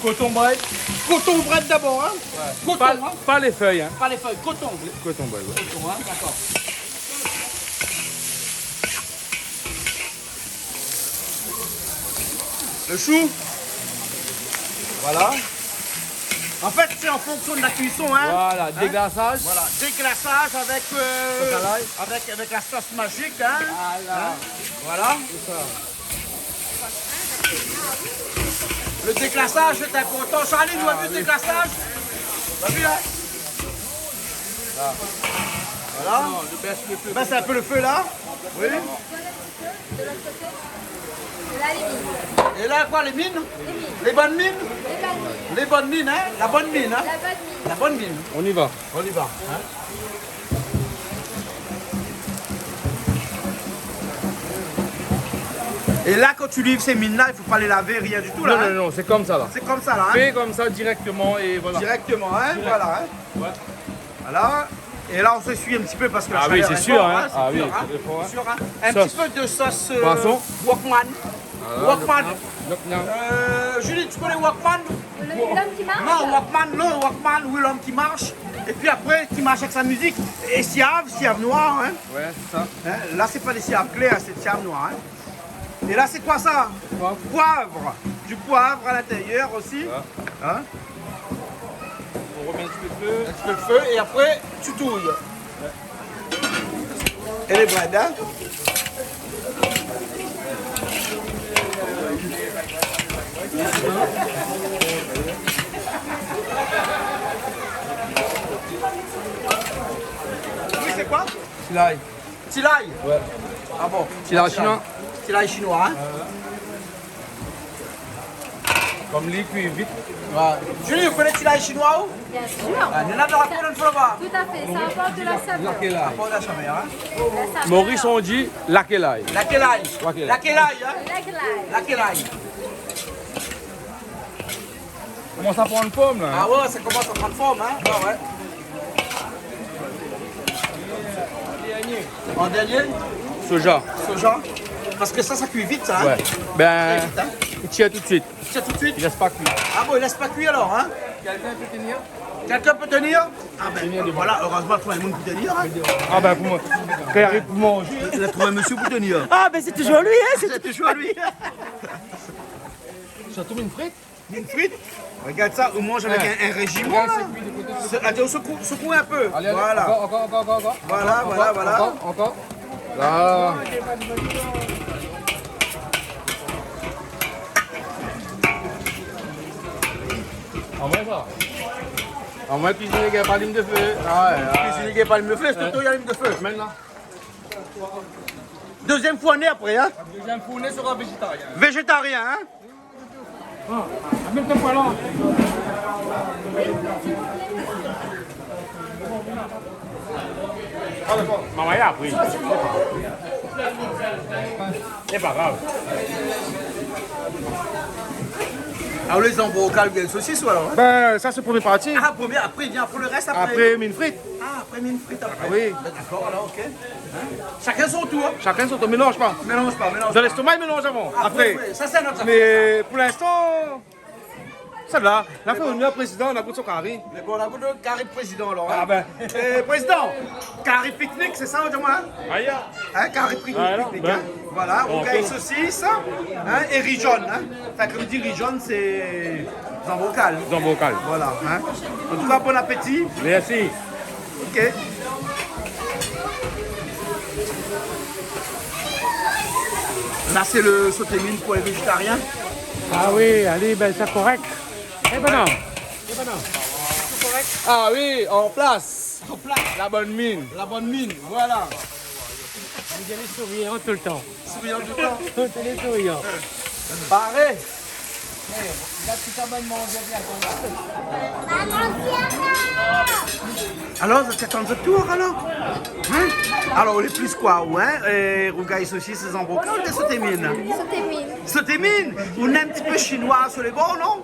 Speaker 9: Coton brel.
Speaker 1: Coton brette d'abord, hein? Coton,
Speaker 9: Pas,
Speaker 1: hein?
Speaker 9: pas les feuilles, hein.
Speaker 1: Pas les feuilles, coton.
Speaker 9: Coton brel, ouais.
Speaker 1: Coton, hein? D'accord. Le chou. Voilà. En fait, c'est en fonction de la cuisson, hein?
Speaker 9: Voilà, déglaçage.
Speaker 1: Voilà, déglaçage avec,
Speaker 9: Sauce à l'ail.
Speaker 1: avec la sauce magique, hein?
Speaker 9: Voilà.
Speaker 1: Voilà.
Speaker 9: C'est ça.
Speaker 1: Le déclassage est important. Charlie, nous avons vu le déclassage. Tu as vu là? Voilà. Ben, c'est un peu le feu là. Oui. Et là, quoi, les mines? Les bonnes mines? Les bonnes mines, hein? La bonne mine, hein? La bonne mine.
Speaker 9: On y va.
Speaker 1: On y va. Hein? Et là, quand tu livres ces mines-là, il ne faut pas les laver, rien du tout là.
Speaker 9: Non,
Speaker 1: hein?
Speaker 9: non, non, c'est comme ça là.
Speaker 1: C'est comme ça là. Hein?
Speaker 9: Fais comme ça directement et voilà.
Speaker 1: Directement, hein? Voilà. Hein?
Speaker 9: Ouais.
Speaker 1: Voilà. Et là, on s'essuie un petit peu parce que la
Speaker 9: Ah oui,
Speaker 1: chaleur
Speaker 9: c'est
Speaker 1: est
Speaker 9: sûr,
Speaker 1: forte,
Speaker 9: hein. Ah oui,
Speaker 1: sûr, hein?
Speaker 9: c'est fort, hein.
Speaker 1: C'est sûr, hein? Un
Speaker 9: Sauce.
Speaker 1: petit peu de sauce
Speaker 9: Poisson.
Speaker 1: Walkman. Walkman.
Speaker 9: Non.
Speaker 1: Julie, tu connais Walkman?
Speaker 5: L'homme qui marche?
Speaker 1: Non, Walkman, oui, l'homme qui marche. Et puis après, qui marche avec sa musique. Et Siave noir, hein?
Speaker 9: Ouais, c'est ça.
Speaker 1: Hein? Là, c'est pas des Siaves clairs, c'est des Siaves noirs. Hein? Et là, c'est quoi ça? Poivre. Du poivre à l'intérieur aussi. Hein?
Speaker 9: On remet un petit peu de feu.
Speaker 1: Un petit peu de feu et après, tu touilles. Et les breads, hein? Oui, c'est quoi?
Speaker 9: Tilaï.
Speaker 1: Tilaï?
Speaker 9: Ouais.
Speaker 1: Ah bon?
Speaker 9: Tilaï chinois.
Speaker 1: Tilaï chinois, hein?
Speaker 9: Comme lui, cuit vite.
Speaker 1: Ouais. Julie, vous connaissez Tilaï chinois ou?
Speaker 5: Bien sûr.
Speaker 1: Ah, il y en a dans la cour,
Speaker 5: Tout à fait, ça apporte de la saveur.
Speaker 9: Laquelai.
Speaker 1: Pas de la chaleur, hein?
Speaker 5: La saveur.
Speaker 9: Maurice, on dit laquelai.
Speaker 1: Laquelai.
Speaker 9: Laquelai.
Speaker 1: Laquelai, hein?
Speaker 5: Laquelai.
Speaker 1: Laquelai.
Speaker 9: Commence à prendre forme là.
Speaker 1: Ah ouais, ça commence à prendre forme, hein? Ah ouais. En dernier,
Speaker 9: Soja.
Speaker 1: soja. Parce que ça cuit vite, ça. Hein?
Speaker 9: Ouais. Ben,
Speaker 1: Très vite, hein?
Speaker 9: il tire tout de suite.
Speaker 1: Tiens tout de suite.
Speaker 9: Il laisse pas cuire.
Speaker 1: Ah bon, il laisse pas cuire alors, hein?
Speaker 9: Quelqu'un peut tenir?
Speaker 1: Quelqu'un peut tenir? Ah ben voilà, heureusement que tout le monde peut tenir. Hein?
Speaker 9: Ah ben pour moi. Quand il arrive pour manger.
Speaker 1: Il a trouvé un monsieur pour tenir.
Speaker 10: Ah, ben c'est toujours lui, hein?
Speaker 1: C'est toujours lui.
Speaker 9: Surtout une frite.
Speaker 1: Une frite. Regarde ça, on mange avec un régiment. Là. Attends, secoue un peu.
Speaker 9: Allez,
Speaker 1: voilà.
Speaker 9: Encore.
Speaker 1: Voilà.
Speaker 9: Encore. Là. En vrai ça. En vrai cuisiner qui n'a pas l'huile de feu. Ah ouais.
Speaker 1: Cuisiner qui n'a pas le feu, c'est tout, il y a l'huile de feu.
Speaker 9: Maintenant.
Speaker 1: Deuxième fournée après, hein?
Speaker 9: Deuxième fournée sera végétarien.
Speaker 1: Végétarien, hein?
Speaker 12: Même temps pas là.
Speaker 7: Maman, il a appris. C'est pas grave.
Speaker 1: Alors les embocales, bien saucisses ou alors? Hein?
Speaker 9: Ben ça c'est pour mes parties.
Speaker 1: Ah, première, après il vient pour le reste après.
Speaker 9: Après mine frite.
Speaker 1: Ah, après une frite après.
Speaker 9: Ah oui.
Speaker 1: D'accord, alors ok. Hein? Chacun son tour.
Speaker 9: Chacun son tour, mélange pas.
Speaker 1: Mélange pas.
Speaker 9: Dans l'estomac il mélange avant. Après.
Speaker 1: Oui, ça c'est notre affaire.
Speaker 9: Mais pour l'instant, ça là. La fois où on est président, on a goûté son carré.
Speaker 1: Mais bon, on a goûté de carré de président alors. Hein?
Speaker 9: Ah ben.
Speaker 1: Président, carré pique-nique, c'est ça, dis-moi?
Speaker 7: Aïe.
Speaker 1: Hein, carré pique-nique.
Speaker 7: Ben.
Speaker 1: Hein? Voilà, rougail saucisse hein, et riz jaune. Hein? Enfin, comme dit riz jaune, c'est zambocal.
Speaker 7: Zambocal.
Speaker 1: Voilà. Hein? En tout cas, bon appétit.
Speaker 7: Merci.
Speaker 1: Ok. Là, c'est le sauté mine pour les végétariens.
Speaker 12: Ah oui, allez, ben c'est correct. Eh ben non.
Speaker 9: Ah oui, en place.
Speaker 1: En place.
Speaker 9: La bonne mine.
Speaker 1: La bonne mine, voilà.
Speaker 12: Vous allez souriant tout le temps.
Speaker 1: Souriant du temps.
Speaker 12: Tout les souriants.
Speaker 1: Pareil. Alors, c'est un tour alors? Hein? Alors, les plus quoi? Ouais, rougail saucisse, les embocaux, des sauté mine.
Speaker 5: Sauté mine.
Speaker 1: Sauté mine? On est un petit peu chinois sur les bords, non?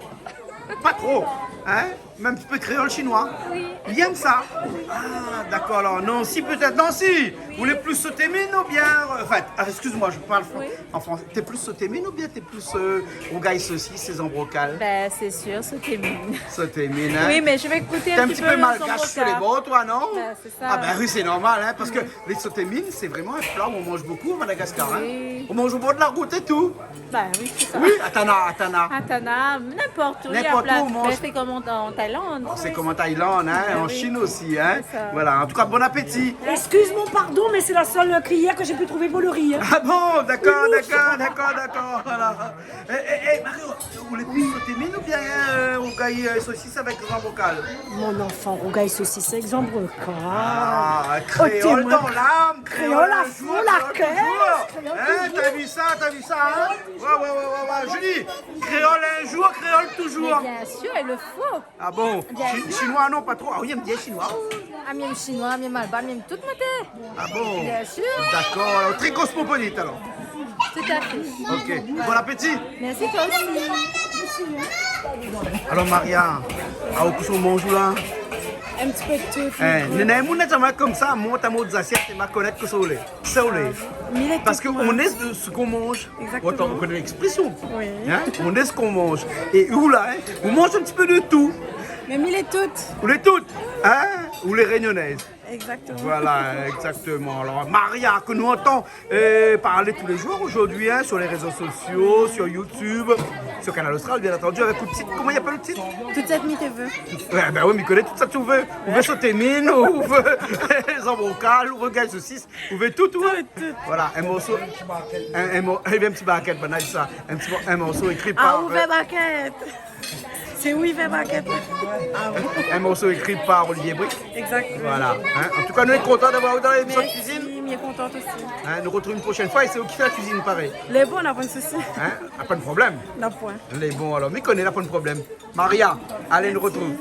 Speaker 1: Pas trop. Hein? Même un petit peu créole chinois.
Speaker 5: Oui.
Speaker 1: Il aime ça. Ah, d'accord. Alors, Nancy, peut-être Nancy. Vous voulez plus sauté mine ou bien. Enfin, excuse-moi, je parle en français. T'es plus sauté mine ou bien t'es plus rougail saucisse, les embrocales?
Speaker 4: Ben, c'est sûr, sauté mine.
Speaker 1: Sauté mine, hein?
Speaker 4: Oui, mais je vais goûter
Speaker 1: T'es
Speaker 4: un
Speaker 1: un
Speaker 4: petit
Speaker 1: petit
Speaker 4: peu
Speaker 1: peu
Speaker 4: le
Speaker 1: malgache sur les
Speaker 4: samboca.
Speaker 1: bords, toi, non?
Speaker 4: Ben, c'est ça.
Speaker 1: Ah ben oui, c'est normal, hein, parce que les sautés mines, c'est vraiment un plat où on mange beaucoup au Madagascar. Hein?
Speaker 4: Oui.
Speaker 1: On mange au bord de la route et tout.
Speaker 4: Ben oui, c'est ça.
Speaker 1: Oui, Atana.
Speaker 4: Atana, n'importe où.
Speaker 1: N'importe où, on mange.
Speaker 4: Ben, c'est comme en Thaïlande. Thaïlande.
Speaker 1: C'est comme en Thaïlande, hein, en
Speaker 4: oui.
Speaker 1: Chine aussi, hein.
Speaker 4: C'est ça.
Speaker 1: Voilà, en tout cas, bon appétit.
Speaker 10: Excuse-moi, pardon, mais c'est la seule cuillère que j'ai pu trouver pour le riz.
Speaker 1: Ah bon, d'accord. Voilà. Mario, vous les plus sauter mine ou bien rougaille saucisse avec grand bocal?
Speaker 10: Mon enfant, rougaille saucisse avec Zambroca.
Speaker 1: Ah, créole dans l'âme,
Speaker 10: Créole à fond, la caisse.
Speaker 1: Hein, t'as vu ça, hein? Ouais. Julie, créole un jour, créole toujours.
Speaker 5: Bien sûr, il le faut.
Speaker 1: Ah bon?
Speaker 5: Bien sûr.
Speaker 1: Chinois non, pas trop. Ah oui, il me dit chinois.
Speaker 5: Ah, même chinois, même alba, même tout matin.
Speaker 1: Ah bon?
Speaker 5: Bien sûr.
Speaker 1: D'accord, alors très cosmopolite alors.
Speaker 5: Tout à fait.
Speaker 1: Ok, bon appétit.
Speaker 5: Merci toi aussi.
Speaker 1: Alors Maria, à où on mange là?
Speaker 10: Un petit peu de tout.
Speaker 1: Néné, mon jamais comme ça, monte à mon assiettes et ma connaître que ça au lait. Ça au lait. Parce qu'on est de ce qu'on mange.
Speaker 10: Exactement.
Speaker 1: Autant vous connaissez l'expression.
Speaker 10: Oui.
Speaker 1: Hein? On est ce qu'on mange. Et où là, hein? On mange un petit peu de tout.
Speaker 10: Mais mille et toutes.
Speaker 1: Ou les toutes, hein? Ou les réunionnaises.
Speaker 10: Exactement.
Speaker 1: Voilà, exactement. Alors, Maria, que nous entendons parler tous les jours aujourd'hui, hein, sur les réseaux sociaux, sur YouTube, sur Canal Austral, bien entendu, avec le titre. Comment il appelle le titre?
Speaker 10: Toute cette nuit, tu veux.
Speaker 1: Ouais, ben oui, mais il connaît tout ça, tu veux. Vous voulez sauter mine, ou vous voulez les embrocages, ou regaille saucisse, vous voulez tout, Voilà, un morceau, un petit baquette, ben, ça. Un morceau écrit par.
Speaker 10: baquette. C'est où il fait baquette.
Speaker 1: Un morceau écrit par Olivier Brick.
Speaker 10: Exactement.
Speaker 1: Voilà. Hein. En tout cas, nous sommes contents d'avoir vous dans l'émission de cuisine.
Speaker 10: Je suis contente aussi.
Speaker 1: Hein, nous retrouvons une prochaine fois et c'est vous qui fait la cuisine pareil.
Speaker 10: Les bons, on n'a pas de souci.
Speaker 1: Hein? Pas de problème.
Speaker 10: La point.
Speaker 1: Les bons alors, mais connaît, n'a pas de problème. Maria, allez, nous retrouvons.